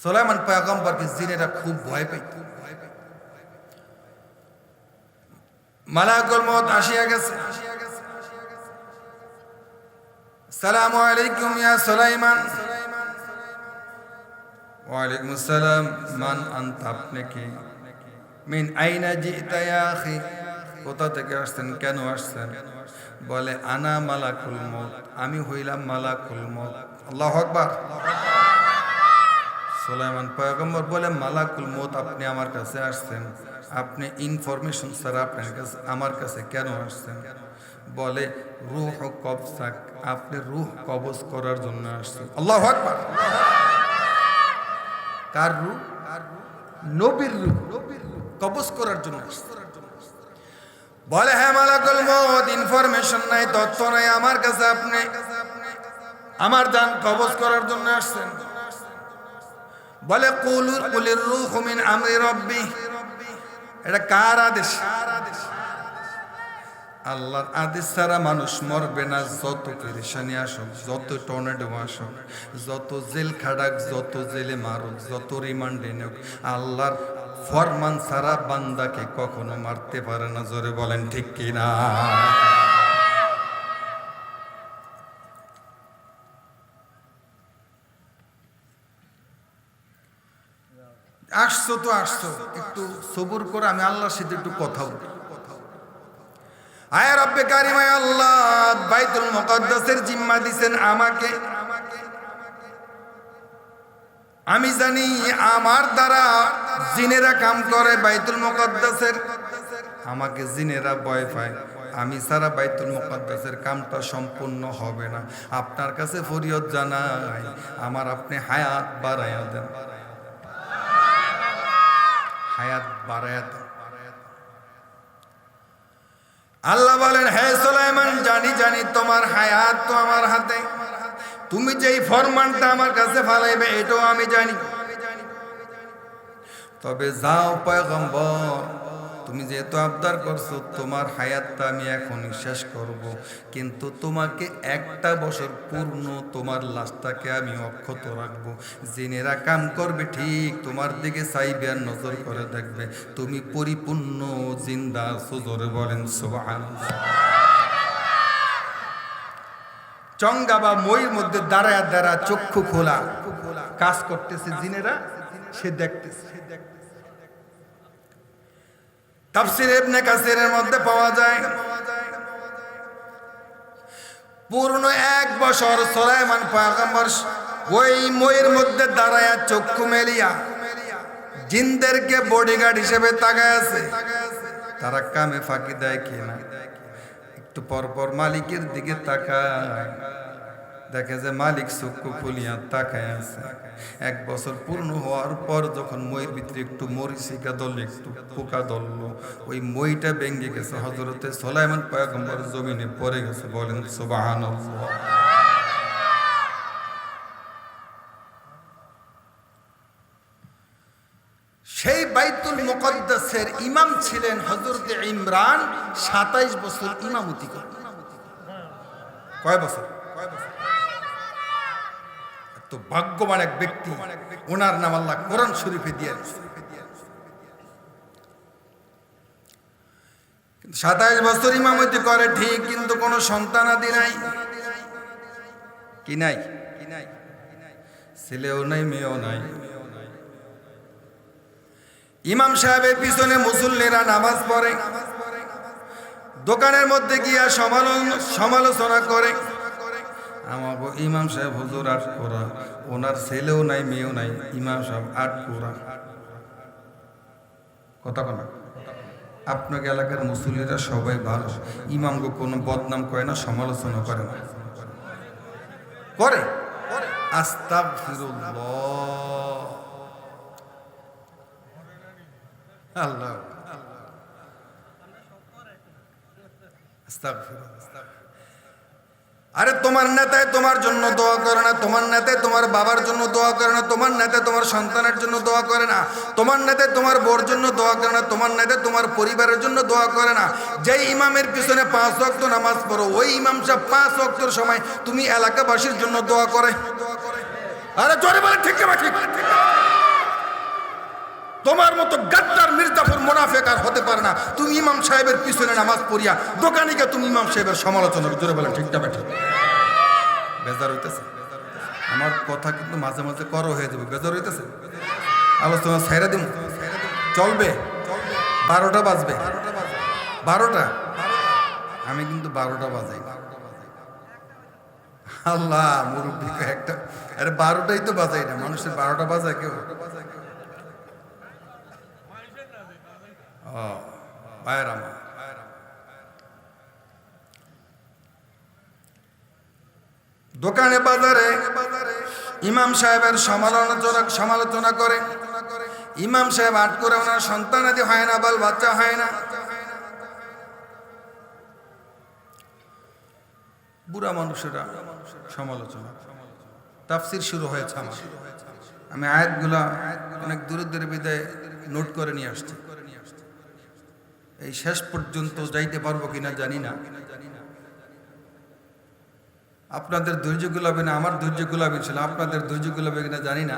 সুলাইমান পয়গম্বরকে জিনেরা খুব ভয় পাইত। মালাকুল মউত আসিয়া গেছে। আসসালামু আলাইকুম ইয়া সুলাইমান। ওয়ালাইকুম আসসালাম। মান আনতা, আপনি কি? মিন আইনা জিতা ইয়া আখি, কোথা থেকে আসছেন, কেন আসছেন? বলে আনা মালাকুল মউত, আমি হইলাম মালাকুল মউত। আল্লাহু আকবার। সুলাইমান পয়গম্বর বলে মালাকুল মউত, আপনি আমার কাছে আসছেন, আপনি ইনফরমেশন স্যার আপনার কাছে আমার কাছে কেন আসছেন? বলে রূহ কবজাক, আপনি রূহ কবজ করার জন্য আসছেন। আল্লাহু আকবার। কার রূহ? নবীর রূহ কবজ করার জন্য আসছেন। বলে হ্যাঁ মালাকুল মউত, ইনফরমেশন নাই, তথ্য নাই আমার কাছে, আপনি আমার জান কবজ করার জন্য আসছেন। বলে কুলির রূহু মিন আমরি রাব্বি, এটা কার আদেশ? আল্লাহর আদেশ ছাড়া মানুষ মরবে না। যত পেরেশানি আসুক, যত টর্নেডো আসুক, যত জেল খাড়াক, যত জেলে মারুক, যত রিমান্ডে নেক, আল্লাহর ফরমান ছাড়া বান্দাকে কখনো মারতে পারে না। জোরে বলেন ঠিক কিনা? আসছো তো আসছো, একটু সবুর করে আমি আল্লাহর সাথে একটু কথা বলি। আয় রব্বে কারিম, আয় আল্লাহ, বাইতুল মুকাদ্দাসের জিম্মা দিবেন আমাকে। আমি জানি আমার দ্বারা জিনেরা কাম করে বাইতুল মুকাদ্দাসের, আমাকে জিনেরা ভয় পায়, আমি সারা বাইতুল মুকাদ্দাসের কামটা সম্পূর্ণ হবে না। আপনার কাছে ফরিয়াদ জানাই, আমার আপনি হায়াত বাড়ায়া দেন, হায়াত বাড়ায়া দেন। আল্লাহ বলেন হে সুলাইমান, জানি জানি তোমার হায়াত তো আমার হাতে, তুমি যেই ফরমানটা আমার কাছে ফালাইবে এটাও আমি জানি। তবে যাও পয়গম্বর, তুমি যেহেতু আবদার করছো, তোমার হায়াতটা আমি এখনই শেষ করব, কিন্তু তোমাকে একটা বছর পূর্ণ তোমার লাশটাকে আমি অক্ষত রাখবো। জিনেরা কাম করবে ঠিক, তোমার দিকে চাইবে আর নজর করে দেখবে তুমি পরিপূর্ণ জিন্দা আছো। জোরে বলেন সুবহানাল্লাহ। চঙ্গা বা মইর মধ্যে দাঁড়ায় দাঁড়া চক্ষু খোলা কাজ করতেছে জিনেরা, সে দেখতেছে। তাফসীর ইবনে কাসিরের মধ্যে পাওয়া যায় পূর্ণ 1 বছর সুলাইমান পয়গম্বর ওই মইর মধ্যে দাঁড়ায়া চক্ষু মেলিয়া জিনদেরকে বডিগার্ড হিসেবে তাকায় আছে। তারা কামে ফাঁকি দেয় কিনা, একটু পরপর মালিকের দিকে তাকায়, দেখে যে মালিক চক্ষু খুলিয়া তাকায় আছে। 1 বছর পূর্ণ হওয়ার পর যখন মইয়ের ভিতরে একটু মরিচিকা ধরল, একটু পোকা ধরল, ওই মইটা ভেঙে গেছে। হযরতে সুলাইমান পয়গম্বর জমিনে পড়ে গেছে। বলেন সুবহানাল্লাহ। সেই বাইতুল মুকাদ্দাসের ইমাম ছিলেন হযরতে ইমরান। 27 বছর ইমামতি করেন। কয় বছর? তো ভাগ্যবান এক ব্যক্তি, ওনার নাম আল্লাহ কোরআন শরীফে দিয়েছে। 27 বছর ইমামতি করে ঠিক, কিন্তু কোনো সন্তানাদি নাই। কি নাই? ছেলেও নাই, মেয়েও নাই। ইমাম সাহেবের পিছনে মুসল্লিরা নামাজ পড়ে, দোকানের মধ্যে গিয়া সমালোচনা করে, আমাকে ইমাম সাহেব হুজুর 8 কোরা, ওনার ছেলেও নাই, মেয়েও নাই, ইমাম সাহেব 8 কোরা। কথা বলা, আপনাকে এলাকার মুসল্লিরা সবাই ভালো, ইমামকে কোনো বদনাম করে না, সমালোচনা করে না, করে আস্তাগফিরুল্লাহ। আল্লাহ আস্তাগফিরুল্লাহ। আরে তোমার নেতায় তোমার জন্য দোয়া করে না, তোমার নেতায় তোমার বাবার জন্য দোয়া করে না, তোমার নেতায় তোমার সন্তানের জন্য দোয়া করে না, তোমার নেতায় তোমার বোর জন্য দোয়া করে না, তোমার নেতায় তোমার পরিবারের জন্য দোয়া করে না। যেই ইমামের পিছনে 5 ওয়াক্ত নামাজ পড়ো, ওই ইমাম সাহেব 5 ওয়াক্তর সময় তুমি এলাকাবাসীর জন্য দোয়া করে। আরে জোরে বলে ঠিক না ঠিক? তোমার মতো গাদ্দার মির্জাফর মুনাফিক আর হতে পারে না। তুমি ইমাম সাহেবের পিছনে নামাজ পড়িয়া দোকানিকে তুমি ইমাম সাহেবের সমালোচনা জোরে বলেন ঠিক না ঠিক? বেজার হইতেছে আমার কথা, কিন্তু মাঝে মাঝে করো হয়ে যাবে। বেজার হইতেছে, আলোচনা ছাইরা দিন, চলবে। 12টা বাজবে, 12টা, আমি কিন্তু 12টা বাজাই। আল্লাহ মুরব্বী একটা, আরে 12টাই তো বাজাই না, মানুষের 12টা বাজায় কেউ? ও ভাইয়ের আমার, দোকানে বাজারে ইমাম সাহেবের সমালোচনা করে। ইমাম সাহেব আট করে ওনার সন্তানাদি হয় না, বাল বাচ্চা হয় না। বুড়া মানুষেরা সমালোচনা, তাফসির শুরু হয়েছে আমার। আমি আয়াতগুলা অনেক দূরে দূরে বিদায় নোট করে নিয়ে আসছি। এই শেষ পর্যন্ত যাইতে পারবো কিনা জানি না। আপনাদের ধৈর্য গুলাবে না, আমার ধৈর্য গুলাবে ছিল, আপনাদের ধৈর্য গুলাবে কিনা জানি না।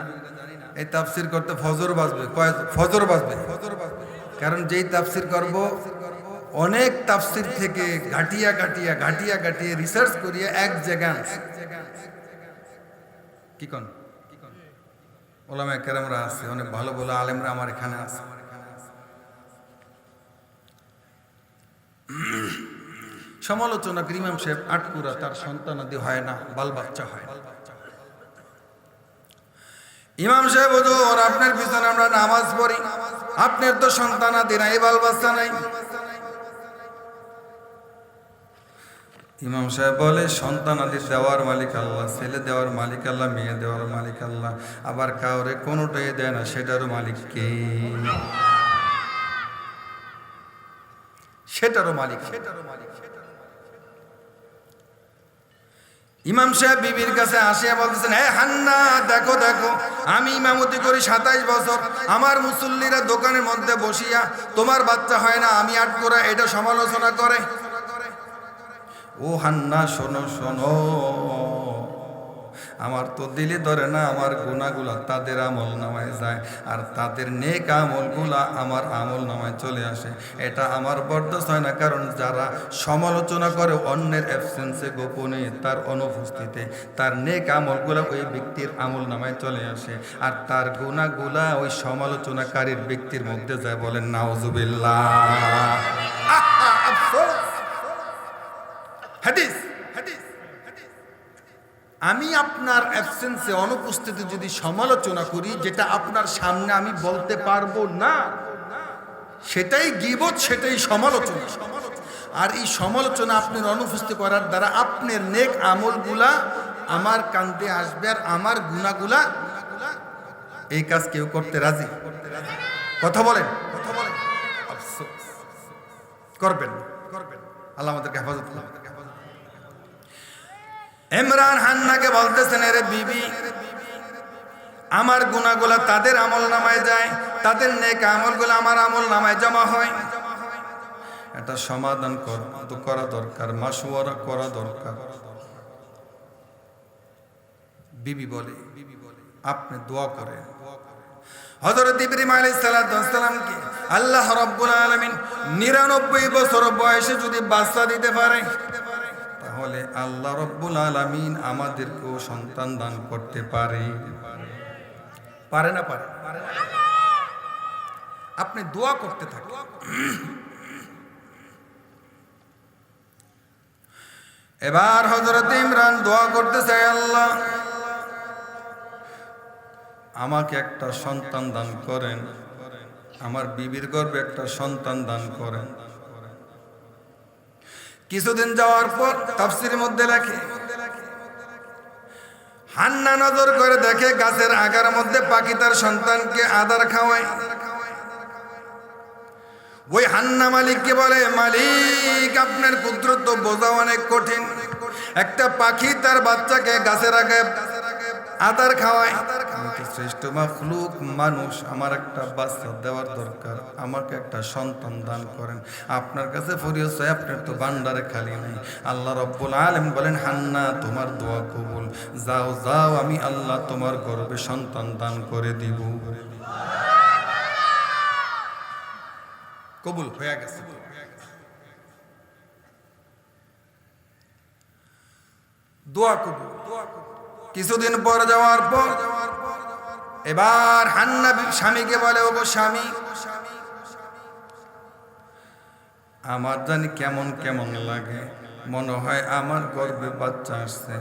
এই তাফসির করতে ফজর বাজবে, ফজর বাজবে। কারণ যেই তাফসির করব অনেক তাফসির থেকে ঘাটিয়া রিসার্চ করিয়ে এক জায়গায় কি কোন ওলামায়ে কেরামরা আছে, অনেক ভালো ভালো আলেমরা আমার এখানে আছে। সমালোচনা ইমাম সাহেব আটকুরা, তার সন্তানাদি হয় না, বাল বাচ্চা হয় না। ইমাম সাহেব হুজুর আপনার পিছনে আমরা নামাজ পড়ি, আপনার তো সন্তানাদি নাই, বাল বাচ্চা নাই। ইমাম সাহেব বলে সন্তানাদি দেওয়ার মালিক আল্লাহ, ছেলে দেওয়ার মালিক আল্লাহ, মেয়ে দেওয়ার মালিক আল্লাহ, আবার কাউরে কোনোটাই দেয় না, সেটারও মালিক কে? সেটারও মালিক। ইমাম সাহেব বিবির কাছে আসিয়া বলতেছেন, হে হান্না, দেখো দেখো, আমি ইমামতি করি 27 বছর, আমার মুসল্লিরা দোকানের মধ্যে বসিয়া তোমার বাচ্চা হয় না, আমি আটকোরা, এটা সমালোচনা করে। ও হান্না শোনো শোনো, আমার তো দিলে ধরে না, আমার গুনাহগুলা তাদের আমল নামায় যায়, আর তাদের নেক আমলগুলা আমার আমল নামায় চলে আসে। এটা আমার বরদাস্ত হয় না, কারণ যারা সমালোচনা করে অন্যের অ্যাবসেন্সে, গোপনে, তার অনুপস্থিতিতে, তার নেক আমলগুলা ওই ব্যক্তির আমল নামায় চলে আসে, আর তার গুনাহগুলা ওই সমালোচনাকারীর ব্যক্তির মধ্যে যায়। বলেন নাউজুবিল্লাহ। হাদিস, আমি আপনার অ্যাবসেন্সে, অনুপস্থিতি যদি সমালোচনা করি, যেটা আপনার সামনে আমি বলতে পারবো না, সেটাই গীবত, সেটাই সমালোচনা। আর এই সমালোচনা আপনার অনুপস্থিত করার দ্বারা আপনার নেক আমলগুলা আমার কান্দে আসবে, আর আমার গুনাহগুলা, এই কাজ কেউ করতে রাজি? কথা বলেন, আফসোস করবেন। আল্লাহ আমাদেরকে হেফাজত করুন। ইমরান হান্নাকে বলতেছেন, আরে বিবি, আমার গুনাহগুলা তাদের আমল নামায় যায়, তাদের নেক আমলগুলো আমার আমল নামায় জমা হয়। এটা সমাধান করা দরকার, মাশওয়ারা করা দরকার। বিবি বলে, আপনি দোয়া করেন। হযরত ইব্রাহিম আলাইহিস সালামকে আল্লাহ রাব্বুল আলামিন 99 বছর বয়সে যদি বাচ্চা দিতে পারে, তাহলে আল্লাহ রাব্বুল আলামিন আমাদেরকেও সন্তান দান করতে পারে। পারে না? পারে। আপনি দোয়া করতে থাকেন। এবার হযরত ইমরান দোয়া করতে চায়, আল্লাহ আমাকে একটা সন্তান দান করেন, আমার বিবির গর্ভে একটা সন্তান দান করেন। কিছুদিন যাওয়ার পর তাফসীরের মধ্যে লেখে, হান্না নজর করে দেখে গাছের আগার মধ্যে পাখি তার সন্তানকে আদার খাওয়ায়। ওই হান্না মালিককে বলে, মালিক আপনার কুদরত তো বোঝা অনেক কঠিন, একটা পাখি তার বাচ্চাকে গাছের আগে আদার খাওয়ায়। শ্রেষ্ঠ মাখলুক মানুষ, আমার একটা বাচ্চা দেওয়ার দরকার, আমাকে একটা সন্তান দান করেন। আপনার কাছে ফরিয়াদ চাই, আপনার তো ভান্ডারে খালি নাই। আল্লাহ রাব্বুল আলামিন বলেন, হান্না তোমার দোয়া কবুল, যাও যাও, আমি আল্লাহ তোমার গর্ভে সন্তান দান করে দিব। কবুল হয়ে গেছে। দোয়া কবুল। কিছুদিন পর যাওয়ার পর এবার হান্না স্বামীকে বলে, ওগো স্বামী, আমার জানি কেমন কেমন লাগে, মনে হয় আমার গর্ভে বাচ্চা আসছে।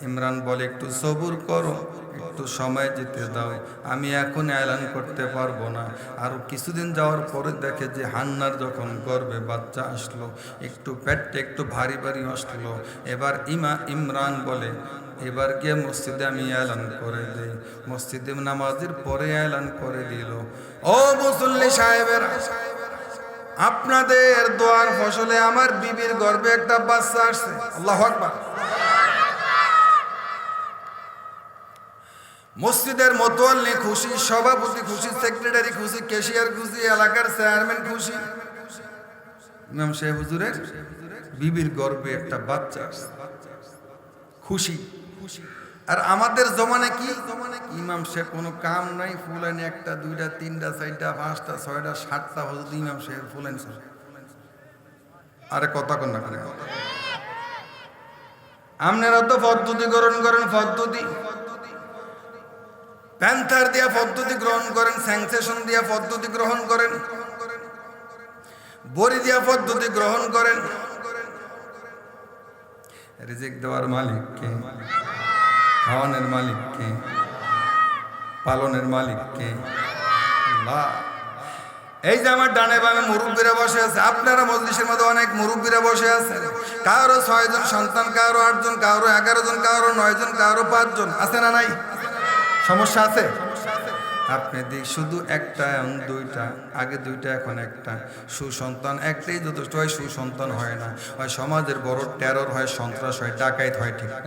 ইমরান বলে, একটু সবুর করো, একটু সময় যেতে দাও, আমি এখন এলান করতে পারবো না। আর কিছুদিন যাওয়ার পরে দেখে যে হান্নার যখন গর্ভে বাচ্চা আসলো, একটু পেটটা একটু ভারী ভারী আসলো। এবার ইমরান বলে, এবার গিয়ে মসজিদে আমি এলান করে দেই। মসজিদে নামাজের পরে এলান করে দিল, ও মুসল্লি সাহেবেরা, আপনাদের দোয়ার ফসলে আমার বিবির গর্ভে একটা বাচ্চা আসছে। আল্লাহু আকবার। মসজিদের মোতোয়াল্লি খুশি, সভাপতি খুশি, সেক্রেটারি খুশি, ক্যাশিয়ার খুশি, এলাকার চেয়ারম্যান খুশি, ইমাম সাহেব হুজুরের বিবির গর্ভে একটা বাচ্চা আসছে, খুশি। আর আমাদের জমানে কি, ইমাম সাহেব কোনো কাম নাই, ফুলানি একটা দুইটা তিনটা চারটা পাঁচটা ছয়টা সাতটা হজুর ইমাম সাহেব ফুলানি। আরে কথা কন না করে, আপনারা তো পদ্ধতি গ্রহণ করেন, পদ্ধতি প্যান্থার দিয়া পদ্ধতি গ্রহণ করেন, স্যাংসেশন দিয়া পদ্ধতি গ্রহণ করেন, বড়ি দিয়া পদ্ধতি গ্রহণ করেন। রিজিক দেওয়ার মালিক কে? খাওয়ানোর মালিক কে? পালনের মালিক কে? আল্লাহ। এই যে আমার ডানে বামে মুরব্বীরা বসে আছে, আপনারা মজলিসের মধ্যে অনেক মুরব্বীরা বসে আছেন, কারো 6 জন সন্তান, কারো 8 জন, কারো 11 জন, কারো 9 জন, কারো 5 জন, আছে না নাই? সমস্যা আছে? আপনি শুধু একটা দুইটা, আগে দুইটা এখন একটা, সুসন্তান একটাই যথেষ্ট হয়, সুসন্তান হয় না, হয় সমাজের বড় টেরর হয়, সন্ত্রাস হয়, ডাকাইত হয়, ঠিক না?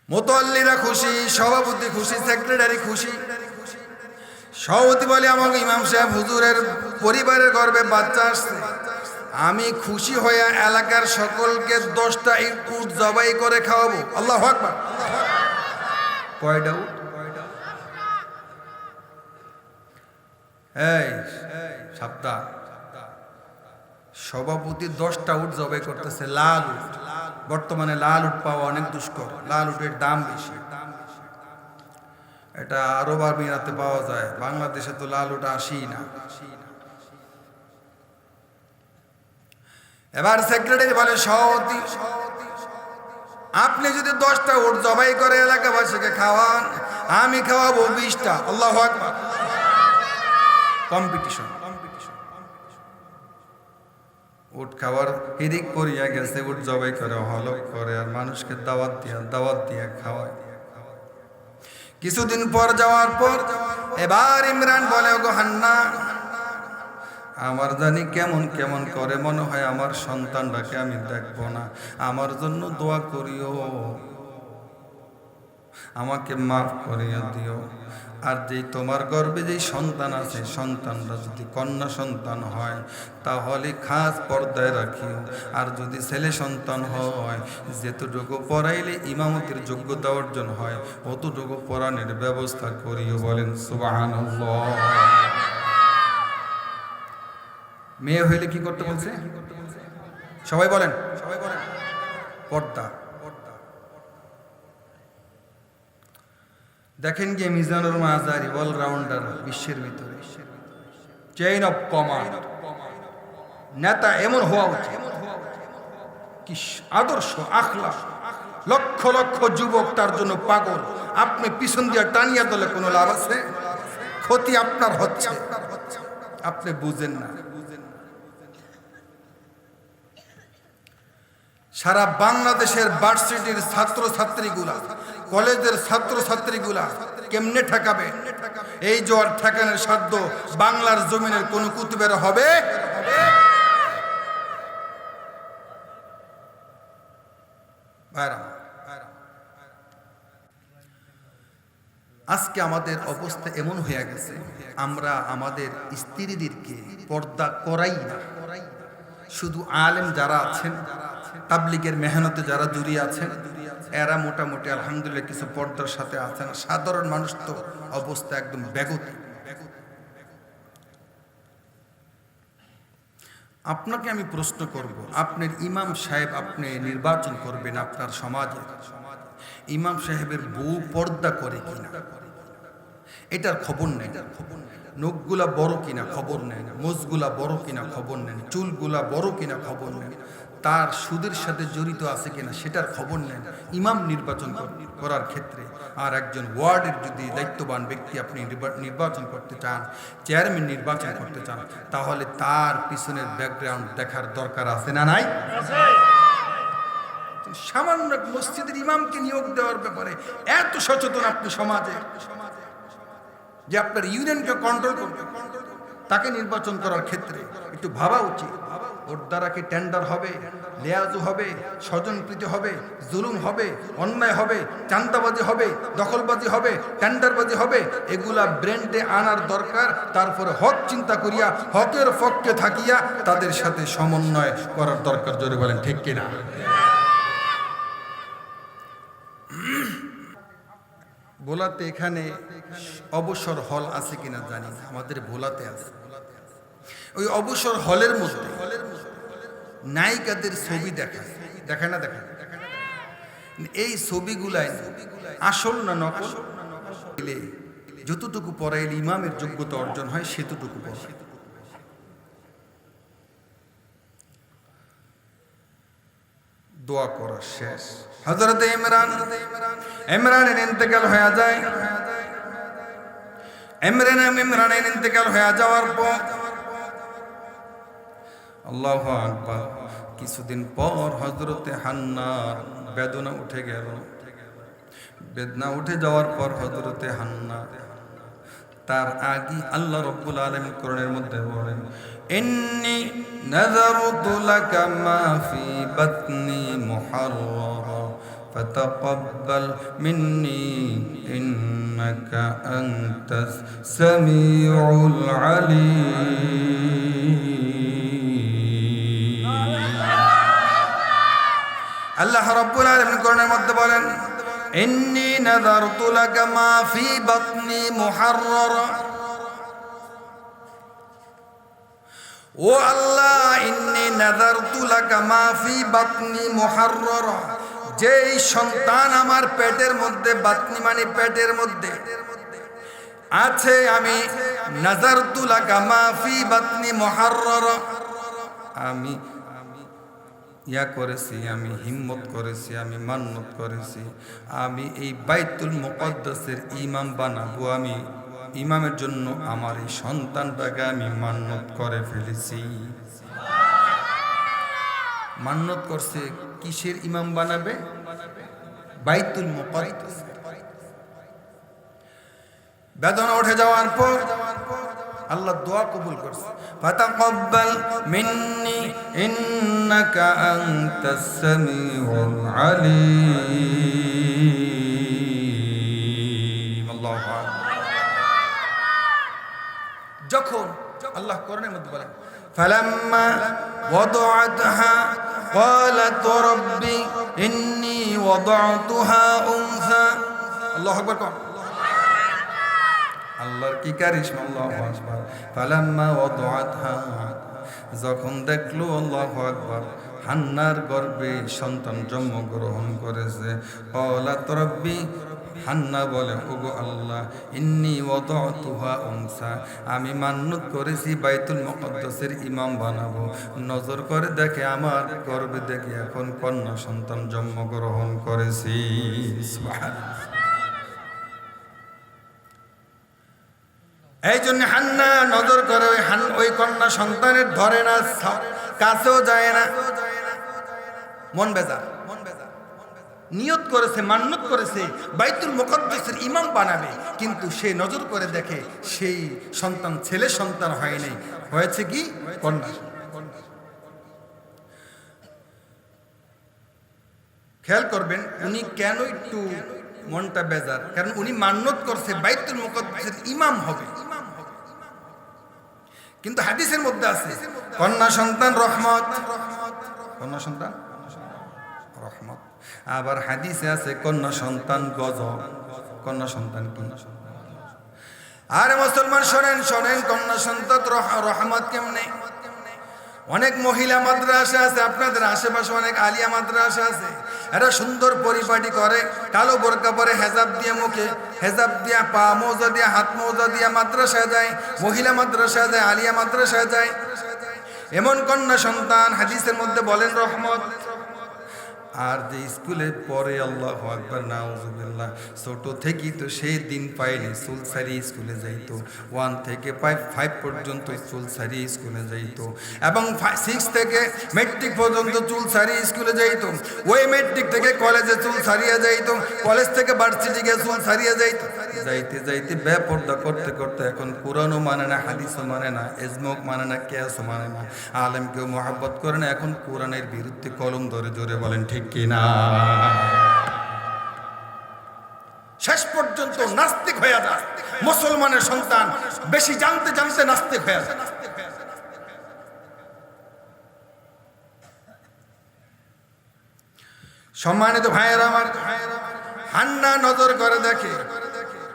মোতোয়াল্লিরা খুশি, সভাপতি খুশি, সেক্রেটারি খুশি। সভাপতি বলে, আমাকে ইমাম সাহেব হুজুরের পরিবারের গর্ভে বাচ্চা আসছে। আমি খুশি হইয়া এলাকার সকলকে 10টা উট জবাই করে খাওয়াবো। আল্লাহু আকবার। কয়টা উট? এই সাবধান, সভাপতি 10টা উট জবাই করতেছে, লাল উট। বর্তমানে লাল উট পাওয়া অনেক দুষ্কর, লাল উটের দাম বেশি। এটা আরব আমিরাতে পাওয়া যায়, বাংলাদেশে তো লাল উট আসেই না। এবার সেক্রেটারি বলে, সভাপতি, আপনি যদি 10টা উট জবাই করে এলাকাবাসীকে খাওয়ান, আমি খাওয়াবো 20টা। আল্লাহু আকবার। কম্পিটিশন। উট খাওয়ার হিরিক পড়িয়া গেছে, উট জবাই করে হলক করে আর মানুষকে দাওয়াত দিয়া খাওয়ায়। কিছুদিন পর যাওয়ার পর এবার ইমরান বলে, ওগো হান্না, আমার জানি কেমন কেমন করে, মনে হয় আমার সন্তানটাকে আমি দেখবো না, আমার জন্য দোয়া করিও, আমাকে মাফ করিয়া দিও। আর যেই তোমার গর্ভে যেই সন্তান আছে, সন্তানটা যদি কন্যা সন্তান হয় তাহলে খাস পর্দায় রাখিও, আর যদি ছেলে সন্তান হয় যেতটুকু পড়াইলে ইমামতির যোগ্যতা অর্জন হয় অতটুকু পড়ানোর ব্যবস্থা করিও। বলেন সুবহানাল্লাহ। মেয়ে হইলে কি করতে বলছে? সবাই বলেন, পর্দা। দেখেন গিয়ে মিজানুর মাজারি অলরাউন্ডার, বিশ্বের ভিতরে চেইন অফ কমান্ড, নেতা এমন হওয়া উচিত। কি আদর্শ, আখলাক, লক্ষ লক্ষ যুবক তার জন্য পাগল। আপনি পিছন দিয়ে টানিয়া দিলে কোনো লাভ আছে? ক্ষতি আপনার হচ্ছে, আপনি বুঝেন না। সারা বাংলাদেশের ভার্সিটির ছাত্রছাত্রীগুলা, কলেজের ছাত্রছাত্রীগুলা কেমনে ঠেকাবে? এই জ্বর ঠেকানোর সাধ্য বাংলার জমিনের কোন কুতুবের হবে? আজকে আমাদের অবস্থা এমন হয়ে গেছে, আমরা আমাদের স্ত্রীদেরকে পর্দা করাই না। শুধু আলেম যারা আছেন, তাবলিগের মেহনতে যারা জড়িয়ে আছেন, এরা মোটামুটি আলহামদুলিল্লাহ কিছু পর্দার সাথে আছে না, সাধারণ মানুষ তো অবস্থা একদম ব্যাগতি। আপনাকে আমি প্রশ্ন করব, আপনার ইমাম সাহেব আপনি নির্বাচন করবেন আপনার সমাজে, ইমাম সাহেবের বউ পর্দা করে কিনা এটার খবর নেই, নখগুলা বড় কিনা খবর নেন, মোজগুলা বড় কিনা খবর নেন, চুলগুলা বড় কিনা খবর নেন, তার সুদের সাথে জড়িত আছে কিনা সেটার খবর নেন ইমাম নির্বাচন করার ক্ষেত্রে। আর একজন ওয়ার্ডের যদি দায়িত্ববান ব্যক্তি আপনি নির্বাচন করতে চান, চেয়ারম্যান নির্বাচন করতে চান, তাহলে তার পিছনের ব্যাকগ্রাউন্ড দেখার দরকার আছে না নাই? সামান্য মসজিদের ইমামকে নিয়োগ দেওয়ার ব্যাপারে এত সচেতন আপনি সমাজে যে আপনার ইউনিয়নকে কন্ট্রোল করবে, তাকে নির্বাচন করার ক্ষেত্রে একটু ভাবা উচিত। ওর দ্বারা কি টেন্ডার হবে, লেয়াজু হবে, স্বজনপ্রীতি হবে, জুলুম হবে, অন্যায় হবে, চাঁদাবাজি হবে, দখলবাজি হবে, টেন্ডারবাজি হবে, এগুলা ব্রেন্ডে আনার দরকার। তারপরে হক চিন্তা করিয়া হকের পক্ষে থাকিয়া তাদের সাথে সমন্বয় করার দরকার। জোরে বলেন ঠিক কিনা? ভোলাতে এখানে অবসর হল আছে কিনা জানি না, আমাদের ভোলাতে আছে। ওই অবসর হলের মধ্যে নায়িকাদের ছবি দেখায় না? এই ছবিগুলাই আসল না নকল? যতটুকু পড়াইলে ইমামের যোগ্যতা অর্জন হয় সেতটুকু পড়ায়। দোয়া করা শেষ, হযরত ইমরানের ইন্তেকাল হয়ে যায়। ইমরানের ইন্তেকাল হয়ে যাওয়ার পর আল্লাহু আকবার, কিছুদিন পর হযরতে হান্নার বেদনা উঠে গেল। বেদনা উঠে যাওয়ার পর হযরতে হান্না তার আগে আল্লাহ রাব্বুল আলামিন কোরআনের মধ্যে বলেন, ইন্নী নাযারতু লাকা মা ফি বাতনি মুহাররারা ফাতাকাব্বাল মিন্নী ইন্নাকা আনতাস সামিউল আলীম। আল্লাহ রাব্বুল আলামিন কোরআনের মধ্যে বলেন, ইন্নী নাযারতু লাকা মা ফি বাতনি মুহাররারা। ও আল্লাহ, ইন্নী নাযারতু লাকা মা ফি বাতনি মুহাররারা, যেই সন্তান আমার পেটের মধ্যে, বাতনি মানে পেটের মধ্যে আছে, আমি নাযারতু লাকা মা ফি বাতনি মুহাররারা, আমি করেছি, আমি হিম্মত করেছি, আমি মান্নত করেছি, আমি এই বাইতুল মুকদ্দাসের ইমাম বানাবো। আমি ইমামের জন্য আমার এই সন্তানটাকে আমি মান্নত করে ফেলেছি। মান্নত করছে কিসের ইমাম বানাবে? বাইতুল মুকদ্দাস। বেদনা উঠে যাওয়ার পর আল্লাহ দোয়া কবুল করছে, ফাতাকাব্বাল মিন্নি ইন্নাকা আনতাস সামিউল আলীম। আল্লাহু আকবার। যখন আল্লাহ কোরআনের মধ্যে বলেন, ফালাম্মা ওয়াদাআতহা ক্বালাত রাব্বি ইন্নী ওয়াদাতুহা উনসা। আল্লাহু আকবার। কোন আল্লাহর কি কারিশমা! আল্লাহু আকবার। ফালাম্মা ওয়াদাআতহা, যখন দেখলো আল্লাহু আকবার হান্নার গর্ভে সন্তান জন্মগ্রহণ করেছে, ক্বালাত রাব্বি, হান্না বলে, ওগো আল্লাহ, ইন্নী ওয়াদাতুহা উনসা, আমি মান্নত করেছি বাইতুল মুকদ্দাসের ইমাম বানাবো। নজর করে দেখে আমার গর্ভে দেখে এখন কন্যা সন্তান জন্মগ্রহণ করেছি। সুবহানাল্লাহ। এই জন্য হান্না নজর করে ওই কন্যা সন্তানের ধরে না, কাছেও যায় না, মন বেজার। নিয়ত করেছে, মান্নত করেছে বাইতুল মুকদ্দাসের ইমাম বানাবে, কিন্তু সে নজর করে দেখে সেই সন্তান ছেলে সন্তান হয় নাই, হয়েছে কি কন্যা। খেয়াল করবেন উনি কেন একটু মনটা বেজার, কারণ উনি মান্নত করছে বাইতুল মুকদ্দাসের ইমাম হবে। কিন্তু হাদিসের মধ্যে আছে কন্যা সন্তান রহমত, কন্যা সন্তান রহমত। রহমত। আবার হাদিসে আছে কন্যা সন্তান গজব। কন্যা সন্তান কি? আরে মুসলমান শোনেন শোনেন, কন্যা সন্তান রহমত কেমনে? অনেক মহিলা মাদ্রাসা আছে আপনাদের আশেপাশে, অনেক আলিয়া মাদ্রাসা আছে, এরা সুন্দর পরিপাটি করে, কালো বোরকা পরে, হেজাব দিয়ে, মুখে হেজাব দিয়া, পা মোজা দিয়া, হাত মোজা দিয়া মাদ্রাসায় যায়, মহিলা মাদ্রাসায় যায়, আলিয়া মাদ্রাসায় যায়। এমন কন্যা সন্তান হাদিসের মধ্যে বলেন রহমত। আর যে স্কুলে পড়ে, আল্লাহু আকবার, নাউজুবিল্লাহ, ছোট থেকেই তো সেই দিন পায়নি, চুল ছাড়িয়ে স্কুলে যাইতো। 1 থেকে 5 পর্যন্ত চুল ছাড়িয়ে স্কুলে যাইতো, এবং 6 থেকে মেট্রিক পর্যন্ত চুল ছাড়িয়ে স্কুলে যাইতো। ওই মেট্রিক থেকে কলেজে চুল ছাড়িয়ে যাইতো, কলেজ থেকে ভার্সিটি গিয়ে চুল ছাড়িয়ে যাইতো। যাইতে যাইতে বেপর্দা করতে করতে এখন কোরআনও মানে না, হাদিসও মানে না, এজমক মানে না, কিয়াসও মানে না, আলেমকেও মহব্বত করে না, এখন কোরআনের বিরুদ্ধে কলম ধরে জোরে বলেন ঠিক কিনা? শেষ পর্যন্ত নাস্তিক হয়ে যায় মুসলমানের সন্তান, বেশি জানতে জানতে নাস্তিক হয়ে যায়। সম্মানিত ভাইয়েরা আমার, হান্না নজর করে দেখে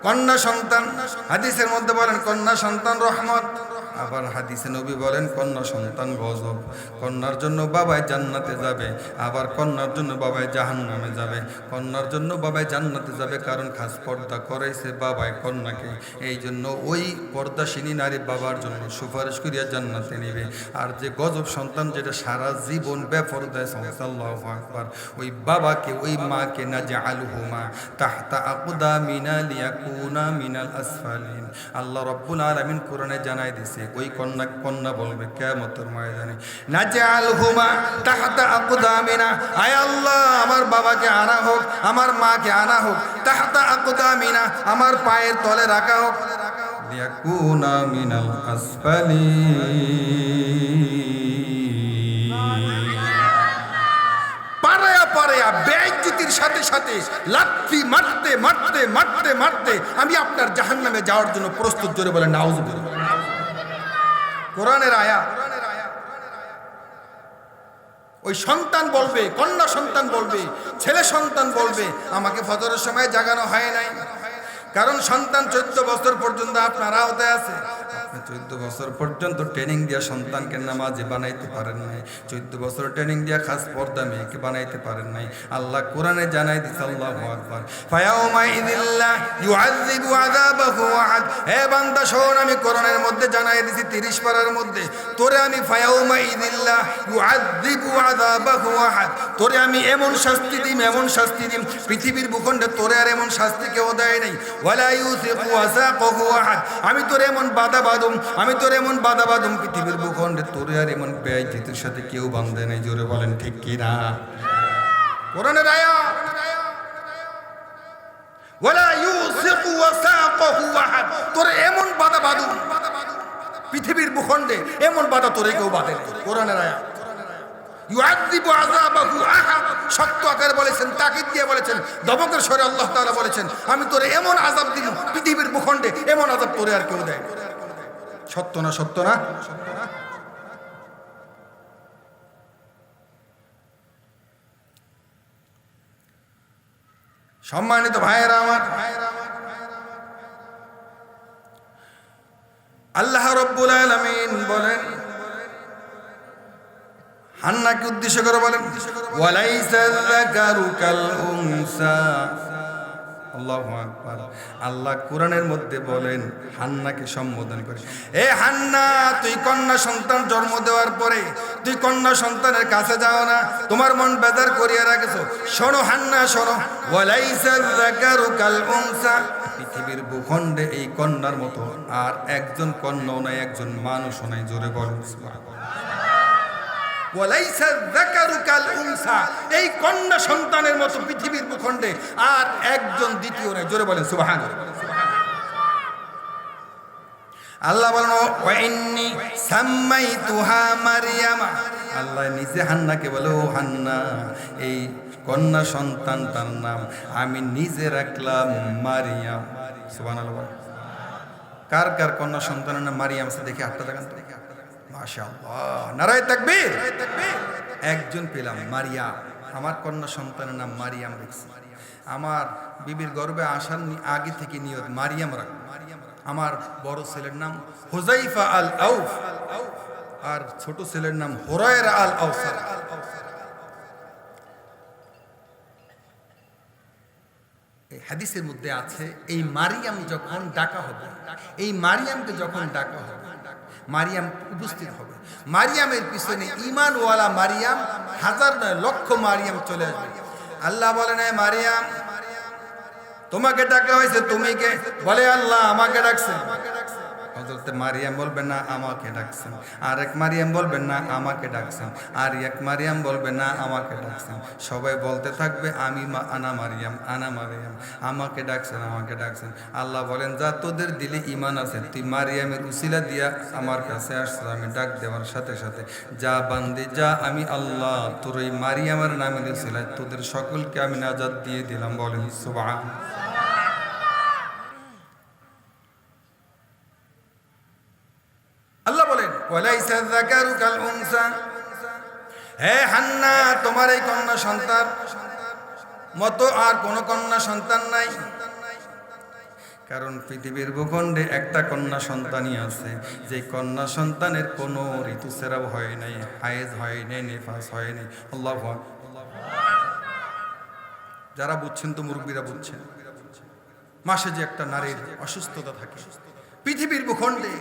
কন্যা সন্তান, হাদিসের মধ্যে বলেন কন্যা সন্তান রহমত। আবার হাদিসে নবী বলেন কন্যা সন্তান গজব। কন্যার জন্য বাবাই জান্নাতে যাবে, আবার কন্যার জন্য বাবাই জাহান্নামে যাবে। কন্যার জন্য বাবাই জান্নাতে যাবে কারণ খাস পর্দা করাইছে বাবাই কন্যাকে, এই জন্য ওই পর্দাশিনী নারী বাবার জন্য সুপারিশ করিয়া জান্নাতে নেবে। আর যে গজব সন্তান, যেটা সারা জীবন বেপরদায় সংসার, আল্লাহু আকবার, ওই বাবাকে ওই মাকে নাজআলহুমা তাহতা আকদামিনা লিয়াকুনা মিনাল আসফালিন। আল্লাহ রাব্বুল আলামিন কোরআনে জানাই দিয়েছে, ওই কন্যা বলবে কিয়ামতের ময়দানে, নাজআলহুমা তাহতা আকদামিনা, আয় আল্লাহ আমার বাবাকে আনা হোক, আমার মাকে আনা হোক, তাহতা আকদামিনা আমার পায়ের তলে রাখা হোক, লিয়াকুনা মিনাল আসফালিন। পারায়া পারায়া বেইজ্জতির সাথে সাথে লাথি মারতে মারতে মারতে মারতে আমি আপনার জাহান্নামে যাওয়ার জন্য প্রস্তুত, জোরে বলেন নাউজুবিল্লাহ। কোরআনের আয়াত। ওই সন্তান বলবে, কন্যা সন্তান বলবে, ছেলে সন্তান বলবে, আমাকে ফজরের সময় জাগানো হয় নাই, কারণ সন্তান 14 বছর পর্যন্ত আপনার আওতায় আছে। 14 বছর পর্যন্ত ট্রেনিং দিয়া সন্তানকে নামাজি বানাইতে পারেন নাই, 14 বছর ট্রেনিং দিয়া খাস পর্দা মেয়েকে বানাইতে পারেন নাই। আল্লাহ কোরআনে জানাই দিছে, আল্লাহু আকবার, ফায়াউমা ইযিল্লাহ ইউআযযিবু আযাবাহু আহাদ। হে বান্দা শোন, আমি কোরআনের মধ্যে জানাই দিছি 30 পারার মধ্যে, তোরে আমি ফায়াউমা ইযিল্লাহ ইউআযযিবু আযাবাহু আহাদ, তোরে আমি এমন শাস্তি দিম, এমন শাস্তি দিম, পৃথিবীর ভূখণ্ডে তোরে আর এমন শাস্তি কেউ দেয় নাই। ওয়ালা ইউসিকু ওয়াসাকাহু আহাদ, আমি তোরে এমন বাধা বাঁধুম, আমি তোরে এমন বাধা বাঁধুম, পৃথিবীর ভূখণ্ডে তোরে আর এমন বেইজ্জতির সাথে কেউ বাঁধে নাই, জোরে বলেন ঠিক কি না? কোরআনের আয়াত। ওয়ালা ইউসিকু ওয়াসাকাহু আহাদ, তোরে এমন বাধা বাঁধুম, পৃথিবীর ভূখণ্ডে এমন বাধা তোরে কেউ বাঁধে নাই। কোরআনের আয়াত। ইউআযযিবু আযাবাহু আহাদ, শক্ত আকারে বলেছেন, তাকিদ দিয়ে বলেছেন, দমকের স্বরে আল্লাহ তাআলা বলেছেন, আমি তোরে এমন আযাব দিব, পৃথিবীর ভূখণ্ডে এমন আযাব তোরে আর কেউ দেয়। সত্য না? সত্য না? সম্মানিত ভাইয়েরা আমার, আল্লাহ রাব্বুল আলামিন বলেন, হান্নাকে উদ্দেশ্য করে বলেন, ওয়ালাইসা যাকারু কাল উনসা। আল্লাহু আকবার। আল্লাহ কোরআনের মধ্যে বলেন, হান্নাকে সম্বোধন করে, এ হান্না, তুই কন্যা সন্তান জন্ম দেওয়ার পরে তুই কন্যা সন্তানের কাছে যাও না, তোমার মন বেজার করিয়া রাখেছো। শোনো হান্না, শোনো, ওয়ালাইসা যাকারু কাল উনসা, পৃথিবীর ভূখণ্ডে এই কন্যার মতো আর একজন কন্যাও নাই, একজন মানুষও নাই, জোরে বলেন সুবহানাল্লাহ। ওয়ালাইসা যাকারু কাল উনসা, এই কন্যা সন্তানের মতো পৃথিবীর ভূখণ্ডে আর একজন দ্বিতীয় নাই, জোরে বলেন সুবহানাল্লাহ। আল্লাহ বলেন, ওয়া ইন্নী সাম্মাইতুহা মারইয়ামা, আল্লাহ নিজে হান্নাকে বলে, ও হান্না, এই কন্যা সন্তানটার নাম আমি নিজে রাখলাম মারিয়াম। সুবহানাল্লাহ। কার কার কন্যা সন্তানের নাম মারিয়াম আছে দেখি হাতটা দেখান তো। মাশাআল্লাহ, নারায়ে তাকবীর। একজন পেলাম, মারিয়াম। আমার কন্যা সন্তানের নাম মারিয়াম রাখছি। আমার বিবির গর্ভে আসার আগে থেকে নিয়ত মারিয়াম রাখ। আমার বড় ছেলের নাম হুযাইফা আল আউফ, আর ছোট ছেলের নাম হুরায়রা আল আওসার। এই হাদিসের মধ্যে আছে এই মারিয়াম যখন ডাকা হবে, এই মারিয়ামকে যখন ডাকা হবে, মারিয়াম উপস্থিত হবে। মারিয়ামের পিছনে ঈমানওয়ালা মারিয়াম, হাজার নয় লক্ষ মারিয়াম চলে আসবে। আল্লাহ বলেন, মারিয়াম তোমাকে ডাকা হয়েছে, তুমি কে? বলে আল্লাহ আমাকে ডাকছেন। হযরত মারিয়াম বলবেন না আমাকে ডাকছেন। আর এক মারিয়াম বলবেন না আমাকে ডাকছেন। আর এক মারিয়াম বলবে না আমাকে ডাকছেন। সবাই বলতে থাকবে আমি আনা মারিয়াম, আনা মারিয়াম, আমাকে ডাকছেন, আমাকে ডাকছেন। আল্লাহ বলেন, যা তোদের দিলে ঈমান আছে, তুই মারিয়ামের উসিলা দিয়া আমার কাছে আসছিস, আমি ডাক দেওয়ার সাথে সাথে যা বান্দি যা, আমি আল্লাহ তোর এই মারিয়ামের নামের উসিলায় তোদের সকলকে আমি নাজাত দিয়ে দিলাম। বলেন সুবহানাল্লাহ। আল্লাহ বলেন, ওয়ালাইসা যাকারু কাল উনসা, হে হান্না তোমার এই কন্যা সন্তান মতো আর কোন কন্যা সন্তান নাই। কারণ পৃথিবীর ভূখণ্ডে একটা কন্যা সন্তানই আছে, যে কন্যা সন্তানের কোনো ঋতুস্রাব হয় নাই, হায়েজ হয় নাই, নিফাস হয় নাই। আল্লাহু আকবার। যারা বুঝছেন তো মুরব্বীরা বুঝছেন, মাসে যে একটা নারীর অসুস্থতা থাকে পৃথিবীর ভূখণ্ডে,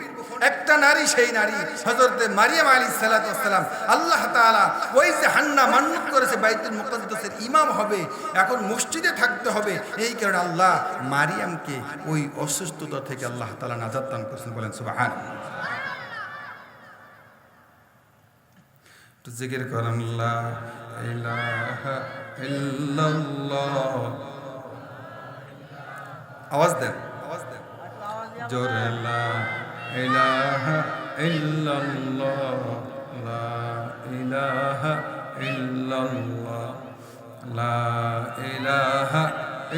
একটা নারী, সেই নারী হযরতে মারিয়াম আলাইহিস সালাতু ওয়াস সালাম। আল্লাহ তাআলা ওই যে হান্না মান্নত করেছে বাইতুল মুকাদ্দাসের ইমাম হবে, এখন মসজিদে থাকতে হবে, এই কারণে আল্লাহ মারিয়ামকে ওই অসুস্থতা থেকে আল্লাহ তাআলা নাজাত দান করেছেন। বলেন সুবহানাল্লাহ। তো জিকির করেন লা ইলাহা ইল্লাল্লাহ। আওয়াজ দেন, জোরে লা ইলাহা ইল্লাল্লাহ, লা ইলাহা ইল্লাল্লাহ, লা ইলাহা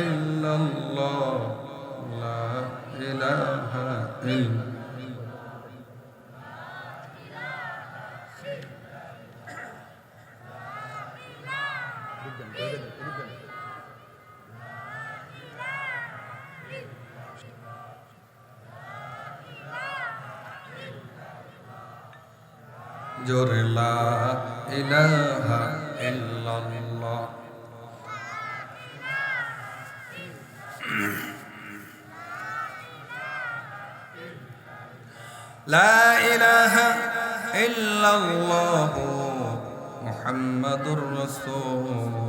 ইল্লাল্লাহ, লা ইলাহা ইল্লাল্লাহ। জোরে লা ইলাহা ইল্লাল্লাহ। লা ইলাহা ইল্লাল্লাহু মুহাম্মাদুর রাসূলুল্লাহ।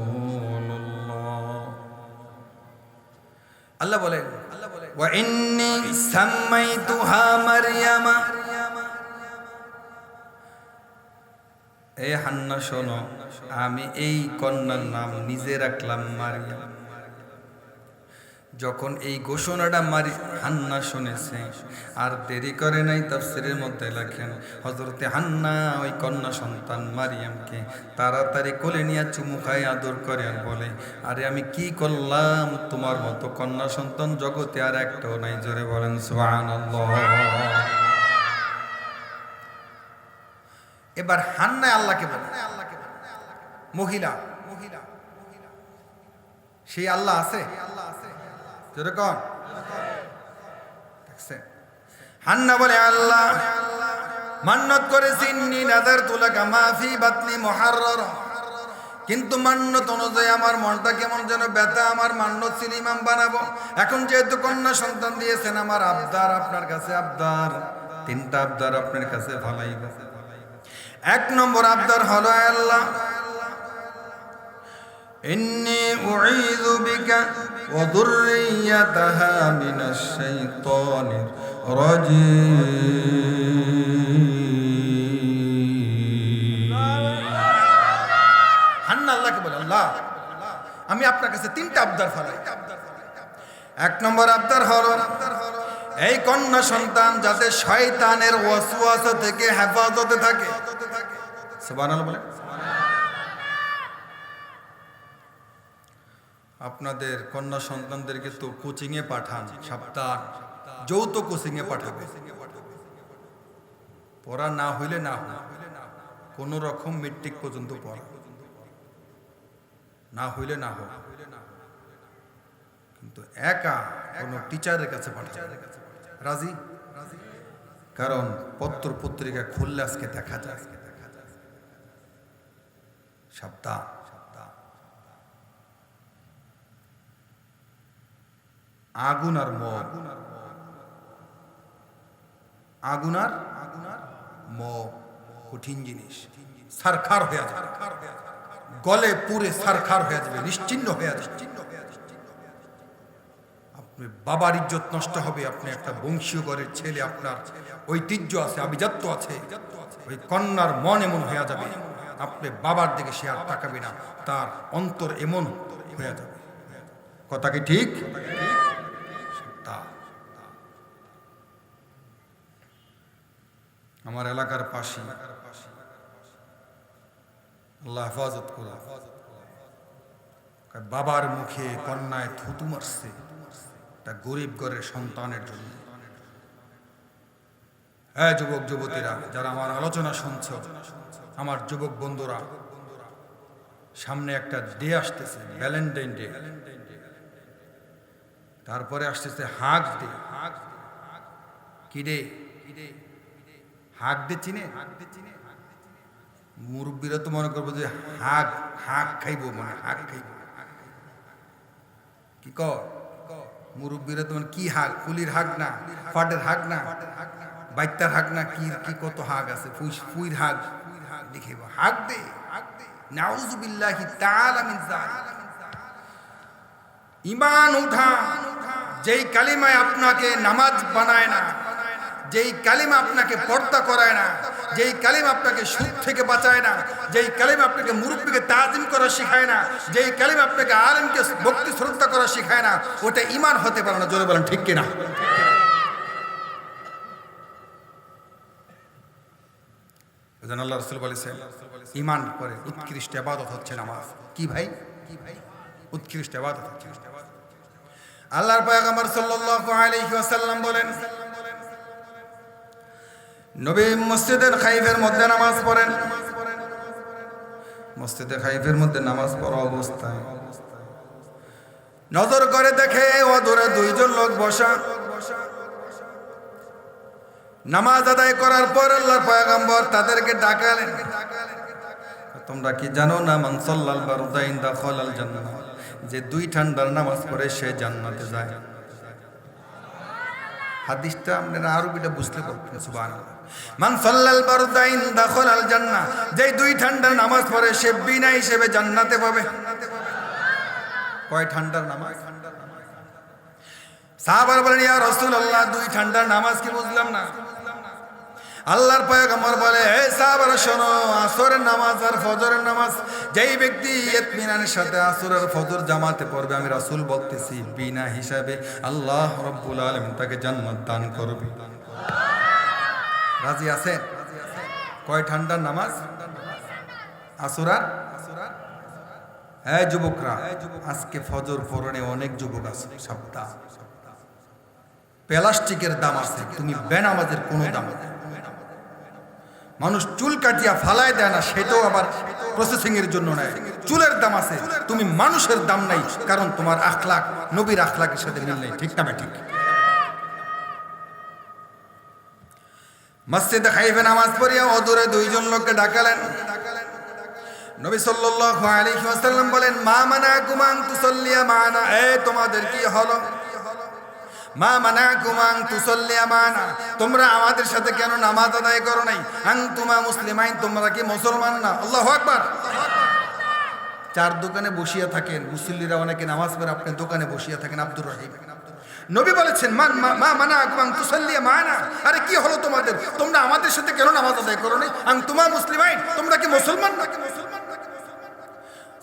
আল্লাহ বলেন, ওয়া ইন্নী সাম্মাইতুহা মারইয়ামা। এই হান্না শোনো, আমি এই কন্যার নাম নিজে রাখলাম মারিয়াম। যখন এই ঘোষণাটা হান্না শুনেছে, আর দেরি করে নাই, তাফসীরের মধ্যে লেখেন হযরতে হান্না ওই কন্যা সন্তান মারিয়ামকে তাড়াতাড়ি কোলে নিয়ে চুমু খায়, আদর করে, আর বলে, আরে আমি কি করলাম, তোমার মতো কন্যা সন্তান জগতে আর একটাও নাই। জোরে বলেন সুবহানাল্লাহ। এবার হান্না আল্লাহকে বলে, মহিলা সেই আল্লাহ আছে, যেরকম হান্না বলে, আল্লাহ মান্নত করেছি, ইন্নী নাযারতু লাকা মা ফি বাতনি মুহাররারা, কিন্তু মান্নত অনুযায়ী আমার মনটা কেমন যেন ব্যথা, আমার মান্নত ছিল ইমাম বানাবো। এখন যেহেতু কন্যা সন্তান দিয়েছেন, আমার আবদার আপনার কাছে, আবদার তিনটা আবদার আপনার কাছে ভালাই। এক নম্বর আবদার হলো, আল্লাহ ইন্নী উঈযু বিকা ওয়া যুররিয়াতাহা মিনাশ শাইতানির রাজীম। হান্না আল্লাহকে বলে, আল্লাহ আমি আপনার কাছে তিনটা আবদার ফালাই। এক নম্বর আবদার হলো, এই কন্যা সন্তান যাতে শয়তানের ওয়াসওয়াসা থেকে হেফাজতে থাকে। সুবহানাল্লাহ বলে। আপনাদের কন্যা সন্তানদেরকে তো কোচিংয়ে পাঠান, সপ্তাহ যৌথ কোচিংয়ে পাঠাবে, পড়া না হইলে না হয়, কোন রকম মেট্রিক পর্যন্ত পড়া। না হইলে না হোক, কিন্তু একা কোনো টিচারের কাছে পাঠাবে রাজি? কারণ পত্র পত্রিকা খুললে আজকে দেখা যায় সাবধান। আগুন আর মদ, আগুন আর মদ কঠিন জিনিস, সারখার হয়ে যাবে, গলে পুরে সারখার হয়ে যাবে, নিশ্চিহ্ন হয়ে যাবে। আপনি বাবার ইজ্জত নষ্ট হবে, আপনি একটা বংশীয় ঘরের ছেলে, আপনার ঐতিহ্য আছে, আভিজাত্য আছে, ওই কন্যার মন এমন হয়ে যাবে, আপনি বাবার দিকে সে আর তাকাবে না, তার অন্তর এমন হয়ে যাবে। কথা কি ঠিক? আমার এলাকার পাশে আল্লাহ হেফাজত করা, বাবার মুখে কন্যায় থুতু মারছে, তা গরিব ঘরের সন্তানের জন্য। হ্যাঁ যুবক যুবতীরা যারা আমার আলোচনা শুনছ, আমার যুবক বন্ধুরা, সামনে একটা ডে আসতেছে, ভ্যালেন্টাইন ডে, তারপরে আসতেছে হাগ ডে। কি ডে? হাগ ডে চিনে? মুরব্বীরা তো মনে করবো যে হাগ হাগ খাইব, মানে হাগ খাইব। কি কর মুরব্বীরা তো মানে কি হাগ? কুলির হাগ না, ফাটের হাগ না, বাইত্তার হাগ না, কি কি কত হাগ আছে, ফুইর হাগ দেখাইব। হাগ দে, নাউযুবিল্লাহি তাআলা মিন যালিক। ঈমান উঠা, যেই কালিমায় আপনাকে নামাজ বানায় না, যেই কালিমা আপনাকে পর্দা করায় না, যেই কালিমা আপনাকে সুদ থেকে বাঁচায় না, যেই কালিমা আপনাকে মুরব্বীকে তাজিম করা শেখায় না, যেই কালিমা আপনাকে আলেমকে ভক্তি শ্রদ্ধা করা শেখায় না, ওটা ঈমান হতে পারে না। জোরে বলেন ঠিক কিনা? এজন্য আল্লাহ রাসূল বলেছেন, ঈমান পরে উৎকৃষ্ট ইবাদত হচ্ছে নামাজ। কি ভাই? উৎকৃষ্ট ইবাদত হচ্ছে। আল্লাহর পয়গম্বর সাল্লাল্লাহু আলাইহি ওয়াসাল্লাম বলেন, নবী মসজিদের খাইফের মধ্যে নামাজ পড়েন। মসজিদের খাইফের মধ্যে নামাজ পড়া অবস্থায় নজর করে দেখে অদূরে দুইজন লোক বসা। নামাজ আদায় করার পর আল্লাহর পয়গম্বর তাদেরকে ডাকালেন, তোমরা কি জানো না, মান সাল্লাল বারদাইন দাখালাল জান্নাহ, যে দুই ঠান্ডার নামাজ পড়ে সে জান্নাতে যায়। হাদিসটা আপনারা আরবিটা বুঝতে পারবেন। সুবহানাল্লাহ। মান সাল্লাল বারদাইন দাখালাল জান্নাহ, যে দুই ঠান্ডার নামাজ পড়ে সে বিনা হিসেবে জান্নাতে পাবে। কয় ঠান্ডার নামাজ? সাহাবারা বলেন, ইয়া রাসূলুল্লাহ, দুই ঠান্ডার নামাজ কি বুঝলাম না। আল্লাহর পয়গম্বর বলে, হে সাহাবারা শোনো, আসরের নামাজ আর ফজরের নামাজ যেই ব্যক্তি ইতমিনানের সাথে আসর আর ফজর জামাতে পড়বে, আমি রাসূল বলতেছি বিনা হিসাবে আল্লাহ রাব্বুল আলামিন তাকে জান্নাত দান করবে। রাজি আছেন? কয় ঠান্ডার নামাজ? আসর আর। হ্যাঁ যুবকরা, আজকে ফজর পড়নে অনেক যুবক আছে, সাবধান। প্লাস্টিকের দাম আছে, তুমি বেনামাজের কোনো দাম নেই। মানুষ চুল কাটিয়া ফালায় দেয় না, সেটাও আবার প্রসেসিং এর জন্য নেয়। চুলের দাম আছে, তুমি মানুষের দাম নাই, কারণ তোমার আখলাক নবীর আখলাকের সাথে মিল নেই। ঠিক না ঠিক? মসজিদে খাইফে নামাজ পড়িয়া অদূরে দুইজন লোককে ডাকালেন। নবী সাল্লাল্লাহু আলাইহি ওয়াসাল্লাম বলেন, মা মানাকুম আন তুসাল্লিয়া মানা, তোমাদের কি হলো? মা মানাকুম আন তুসাল্লিয়া মানা, তোমরা আমাদের সাথে কেন নামাজ আদায় করো নাই? আনতুমা মুসলিমাইন, তোমরা কি মুসলমান না? আল্লাহু আকবার। চার দোকানে বসিয়া থাকেন মুসল্লিরা, অনেকে নামাজ পড়ে, আপনি দোকানে বসিয়া থাকেন। আব্দুর রহিম নবী বলেছেন, মা মানাকুম আন তুসাল্লিয়া মানা, আরে কি হলো তোমাদের? তোমরা আমাদের সাথে কেন নামাজ আদায় করো নাই? আনতুমা মুসলিমাইন, তোমরা কি মুসলমান না?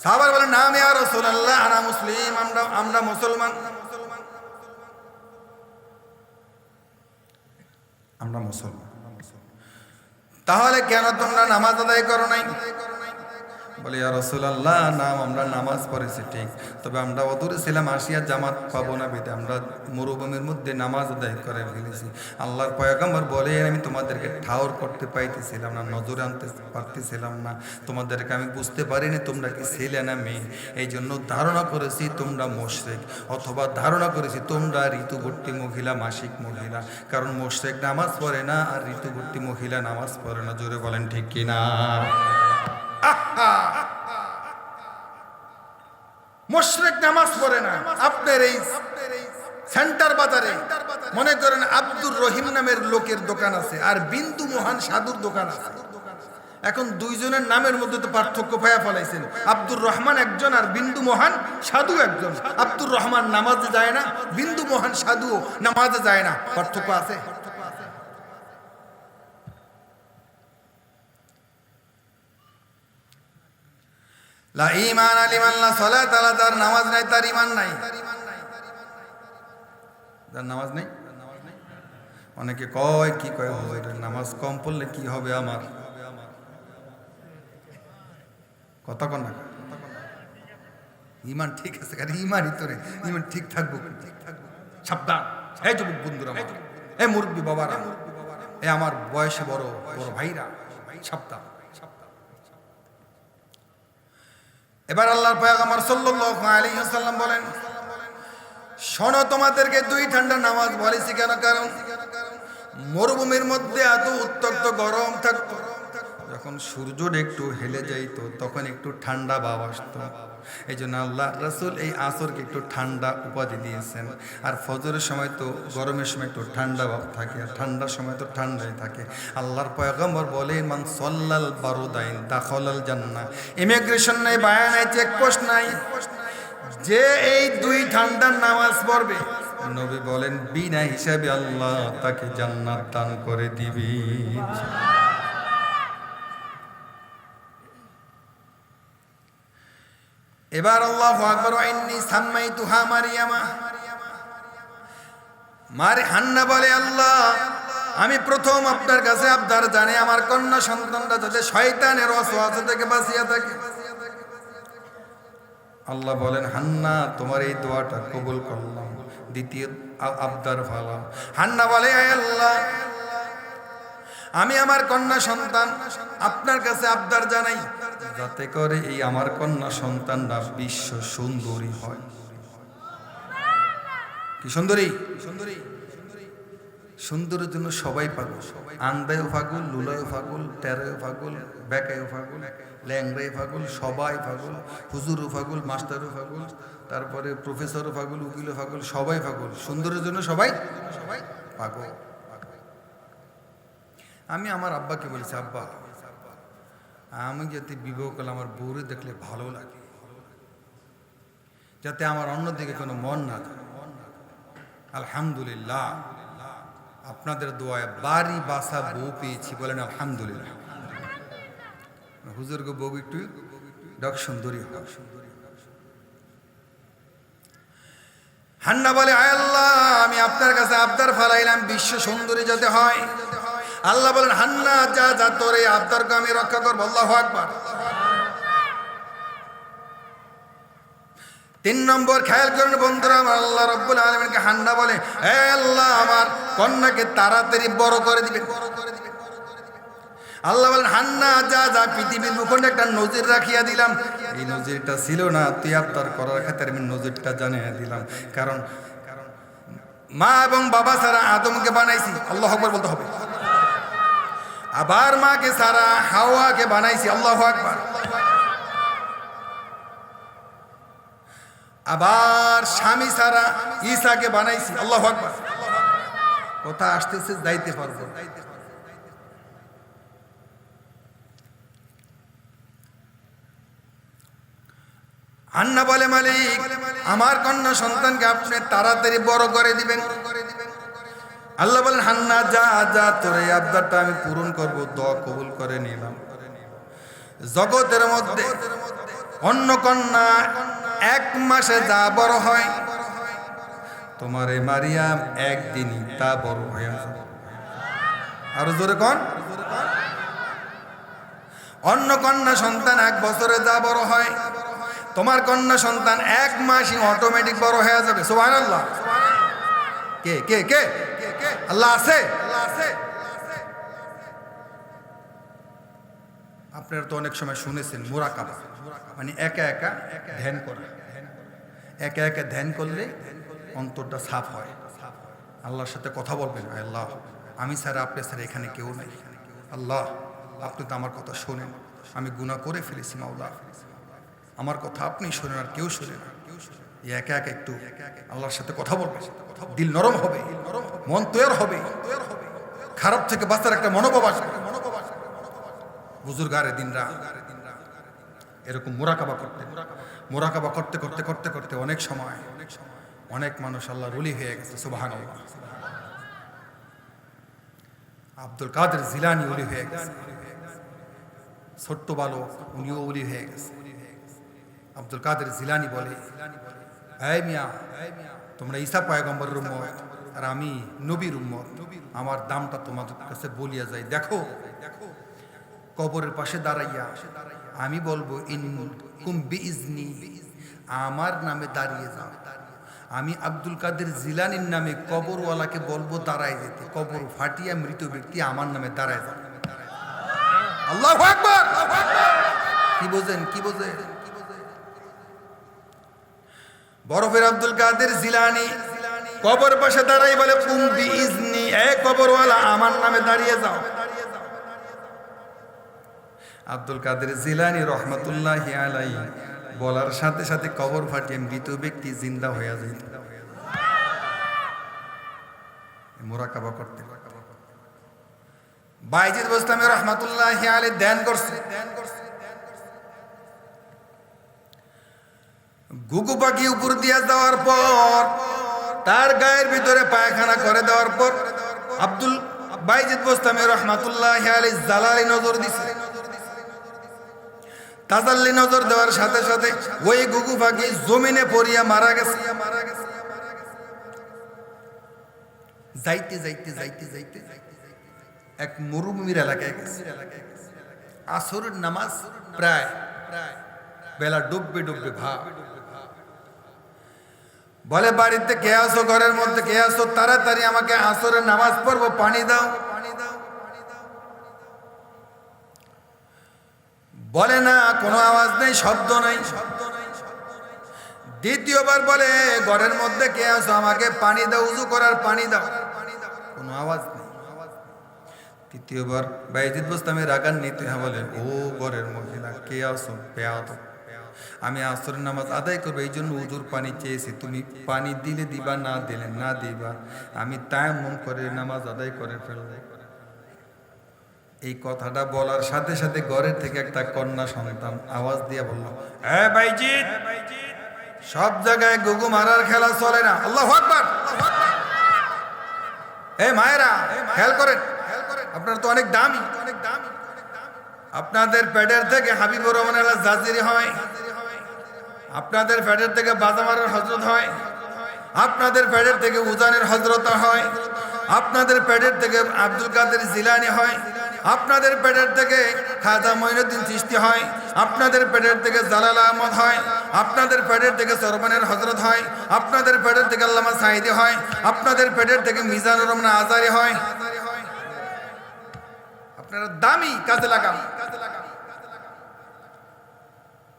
সাহাবারা বলেন, নাম ইয়া রাসূলুল্লাহ, আনা মুসলিম, আমরা মুসলমান, আমরা মুসলমান। তাহলে কেন তোমরা নামাজ আদায় করো নাই? বলে ইয়া রাসূলুল্লাহ, নাম আমরা নামাজ পড়েছি ঠিক, তবে আমরা অদূরে ছিলাম, আসিয়া জামাত পাবো না বেদে আমরা মরুভূমির মধ্যে নামাজ আদায় করে ফেলেছি। আল্লাহর পয়গম্বর বলে, আমি তোমাদেরকে ঠাউর করতে পাইতেছিলাম না, নজরে আনতে পারতেছিলাম না, তোমাদেরকে আমি বুঝতে পারিনি তোমরা কি ছেলে না মেয়ে, এই জন্য ধারণা করেছি তোমরা মুশরিক, অথবা ধারণা করেছি তোমরা ঋতুবর্তী মহিলা, মাসিক মহিলা, কারণ মুশরিক নামাজ পড়ে না আর ঋতুবর্তী মহিলা নামাজ পড়ে না। জোরে বলেন ঠিক কিনা? মুশরিক নামাজ পড়ে না। আপনার এই সেন্টার বাজারে মনে করেন আব্দুর রহিম নামের লোকের দোকান আছে আর বিন্দু মোহন সাধুর দোকান আছে। এখন দুইজনের নামের মধ্যে তো পার্থক্য পায়া ফেলাইছেন। আব্দুর রহমান একজন আর বিন্দু মোহন সাধু একজন। আব্দুর রহমান নামাজে যায় না, বিন্দু মোহন সাধু নামাজে যায় না, পার্থক্য আছে। লা ঈমান লিমান লা সালাত আলা, তার নামাজ নাই তার ঈমান নাই। যার নামাজ নেই, অনেকে কয় কি কয়, হুজুর নামাজ কম পড়লে কি হবে আমার, কথা কন না। ঈমান ঠিক আছে, কারণ ঈমানই তোরে, ঈমান ঠিক থাকবো, ঠিক থাকবো। সাবধান এই যুবক বন্ধুরা, আমার এই মুরব্বী বাবারা, এ আমার বয়সে বড় বড় ভাইরা, সাবধান। এবার আল্লাহর পয়গম্বর সাল্লাল্লাহু আলাইহি ওয়াসাল্লাম বলেন, শোনো তোমাদেরকে দুই ঠান্ডা নামাজ বলেছি কেন, কারণ মরুভূমির মধ্যে এত উত্তপ্ত গরম থাকতো, যখন সূর্য একটু হেলে যাইতো তখন একটু ঠান্ডা ভাব আসতো। এই জন্য আল্লাহ রাসূল এই আসরকে একটু ঠান্ডা উপাধি দিয়েছেন। আর ফজরের সময় তো গরমের সময় একটু ঠান্ডা ভাব থাকে, আর ঠান্ডার সময় তো ঠান্ডাই থাকে। আল্লাহর পয়গম্বর বলেন, মান সাল্লাল বারুদাইন দাখালাল জান্নাহ। ইমিগ্রেশন নাই, বায়া নাই, চেকপোস্ট নাই, যে এই দুই ঠান্ডার নামাজ পড়বে, নবী বলেন বিনা হিসাবে আল্লাহ তাকে জান্নাত দান করে দিবে। এবার আল্লাহু আকবার, ইন্নী সাম্মাইতুহা মারইয়ামা। হান্না বলে, আল্লাহ আমি প্রথম আপনার কাছে আবদার জানি আমার কন্যা সন্তানরা যাতে শয়তানের ওয়াসওয়াসা থেকে বাঁচিয়া থাকে। আল্লাহ বলেন, হান্না তোমার এই দোয়াটা কবুল করলাম, দ্বিতীয় আবদার ফালাম। হান্না বলে, আয় আল্লাহ আমি আমার কন্যা সন্তান আপনার কাছে আবদার জানাই, যাতে করে এই আমার কন্যা সন্তানরা বিশ্ব সুন্দরী হয়। কি সুন্দরী? সুন্দরী সুন্দরের জন্য সবাই পাগল, আন্দায়ও পাগল, লুলায়ও পাগল, টেরায়ও পাগল, বেকায়ও পাগল, ল্যাংড়ায় পাগল, সবাই পাগল, হুজুরও পাগল, মাস্টারও পাগল, তারপরে প্রফেসরও পাগল, উকিলও পাগল, সবাই পাগল। সুন্দরের জন্য সবাই সবাই পাগল। আমি আমার আব্বাকে বলেছি, আব্বা আমি যাতে বিবাহ করলে আমার বউরে দেখলে ভালো লাগে, যাতে আমার অন্যদিকে কোনো মন না যায়। আলহামদুলিল্লাহ আপনাদের দোয়ায় বাড়ি বাসা বউ পেয়েছি, বলেন আলহামদুলিল্লাহ। হুজুর গো বউ একটু ডক সুন্দরী হোক। হান্না বলে, আয় আল্লাহ আমি আপনার কাছে আবদার ফালাইলাম বিশ্ব সুন্দরী যাতে হয়। আল্লাহ বলেন, হান্না যা যা তোর এই আবদারকে আমি রক্ষা করবো। আল্লাহু আকবার। 3 নম্বর খেয়াল করেন বন্ধুরা আমার, আল্লাহ রাব্বুল আলামিনকে হান্না বলে, হে আল্লাহ আমার কন্যাকে তাড়াতাড়ি বড় করে দিবেন। আল্লাহ বলেন, হান্না যা যা পৃথিবীর ভূখণ্ডে একটা নজির রাখিয়া দিলাম, এই নজিরটা ছিল না, তুই আবদার করার খাতিরে আমি নজিরটা জানিয়ে দিলাম। কারণ মা এবং বাবা ছাড়া আদমকে বানাইছি, আল্লাহু আকবার বলতে হবে। আবার মাকে ছাড়া হাওয়াকে বানাইছি, আল্লাহু আকবার। আবার স্বামী ছাড়া ঈসাকে বানাইছি, আল্লাহু আকবার। কথা আসতেছে, যাইতে পারবো। হান্না বলে, মালিক আমার কন্যা সন্তানকে আপনি তাড়াতাড়ি বড় করে দিবেন। আল্লাহ বলেন, হান্না যা যা তোর এই আবদারটা আমি পূরণ করব। দোয়া কবুল করে নিলাম। জগতের মধ্যে অন্য কন্যা 1 মাসে যা বড় হয়, তোমার এই মারিয়াম একদিনই তা বড় হয়ে যাবে। আরো জোরে কোন? অন্য কন্যা সন্তান 1 বছরে যা বড় হয়, তোমার কন্যা সন্তান 1 মাসই অটোমেটিক বড় হয়ে যাবে। সুবহানাল্লাহ। কে কে কে আল্লাহ আছে? আপনারা তো অনেক সময় শুনেছেন মুরাকাবা, মানে একা একা ধ্যান করা। একা একা ধ্যান করলে অন্তরটা সাফ হয়। আল্লাহর সাথে কথা বলবেন, আল্লাহ আমি ছাড়া আপনি ছাড়া এখানে কেউ নাই। আল্লাহ আপনি তো আমার কথা শোনেন, আমি গুনাহ করে ফেলেছি মাওলা, আমার কথা আপনি শোনেন আর কেউ শোনে না। একা একা একটু আল্লাহর সাথে কথা বলবেন, দিল নরম হবে, মন তৈরি হবে, খারাপ থেকে বাঁচার একটা মনোভাব আসবে। বুজুর্গারে দিনরা এরকম মুরাকাবা করতে করতে করতে করতে অনেক সময় অনেক মানুষ আল্লাহর ওলি হয়ে গেছে। সুবহানাল্লাহ। আব্দুল কাদের জিলানী ওলি হয়ে গেছে, ছোট্ট বালক, উনিও ওলি হয়ে গেছে। আব্দুল কাদের জিলানী বলে, এই মিয়া, তোমরা ঈসা পয়গম্বরের উম্মত আর আমি নবীর উম্মত, আমার দামটা তোমাদের কাছে বলিয়া যাই। দেখো কবরের পাশে দাঁড়াইয়া আমি বলবো ইন কুম বিইজনি, আমার নামে দাঁড়িয়ে যাও। আমি আব্দুল কাদের জিলানীর নামে কবরওয়ালাকে বলবো দাঁড়ায় যেতে, কবর ফাটিয়া মৃত ব্যক্তি আমার নামে দাঁড়ায় যাবে। আল্লাহু আকবার। কি বোঝেন? বরফের আব্দুল কাদের জিলানী কবর পাশে দাঁড়াই বলে কুম বিইজনি, এ কবরওয়ালা আমার নামে দাঁড়িয়ে যাও। আব্দুল কাদের জিলানী রহমাতুল্লাহি আলাইহি বলার সাথে সাথে কবর ফাটিয়ে মৃত ব্যক্তি জিন্দা হয়ে যায়। মুরাকাবা করতে বাইজিদ বুস্তামি রহমাতুল্লাহি আলাইহি ধ্যান করছে। গুগু পাখি উপর দিয়ে যাওয়ার পর, তার গায়ের ভিতরে পায়খানা করে দেওয়ার পর আব্দুল বাইজিদ বুস্তামি রহমাতুল্লাহি আলাইহি জালালি নজর দিছে। তাজাল্লি নজর দেওয়ার সাথে সাথে ওই গুগু পাখি জমিনে পড়িয়া মারা গেছে। যাইতে যাইতে যাইতে যাইতে এক মরুভূমির এলাকায় গেছে। আসরের নামাজ প্রায়, বেলা ডুববে ডুববে ভাব। বলে বাড়িতে কে আসো, ঘরের মধ্যে কে আসো, তাড়াতাড়ি আমাকে আসরের নামাজ পড়বো, পানি দাও। বলে না, কোনো আওয়াজ নেই, শব্দ নেই। দ্বিতীয়বার বলে ঘরের মধ্যে কে আসো, আমাকে পানি দাও, উযু করার পানি দাও। কোনো আওয়াজ নেই। তৃতীয়বার বাইজিদ বুস্তামি রাগান্বিত হয়ে বলে, ও ঘরের মহিলা, কে আসো বেয়াদব, আমি আসরের নামাজ আদায় করবো, এই জন্য উযুর পানি চেয়েছি, তুমি পানি দিলে দিবা, না দিলে না দিবা, আমি তায়াম্মুম করে নামাজ আদায় করে ফেলবো। এই কথাটা বলার সাথে সাথে ঘরের থেকে একটা কন্যা সন্তান আওয়াজ দিয়ে বলল, এ বাইজিদ, সব জায়গায় গুগু মারার খেলা চলে না। আল্লাহু আকবার। এই মায়েরা খেয়াল করেন, আপনারা তো অনেক দামি, আপনাদের পেটের থেকে হাবিবুর রহমান আল জাজিরি হয়, আপনাদের পেটের থেকে বাজামারের হযরত হয়, আপনাদের পেটের থেকে উজানের হযরত হয়, আপনাদের পেটের থেকে আব্দুল কাদের জিলানী হয়, আপনাদের পেটের থেকে খাজা মঈনুদ্দিন চিশতি হয়, আপনাদের পেটের থেকে জালাল আহমদ হয়, আপনাদের পেটের থেকে সরবানের হযরত হয়, আপনাদের পেটের থেকে আল্লামা সাঈদী হয়, আপনাদের পেটের থেকে মিজানুর রহমান আজারি হয়। আপনারা দামি, কাজে লাগান।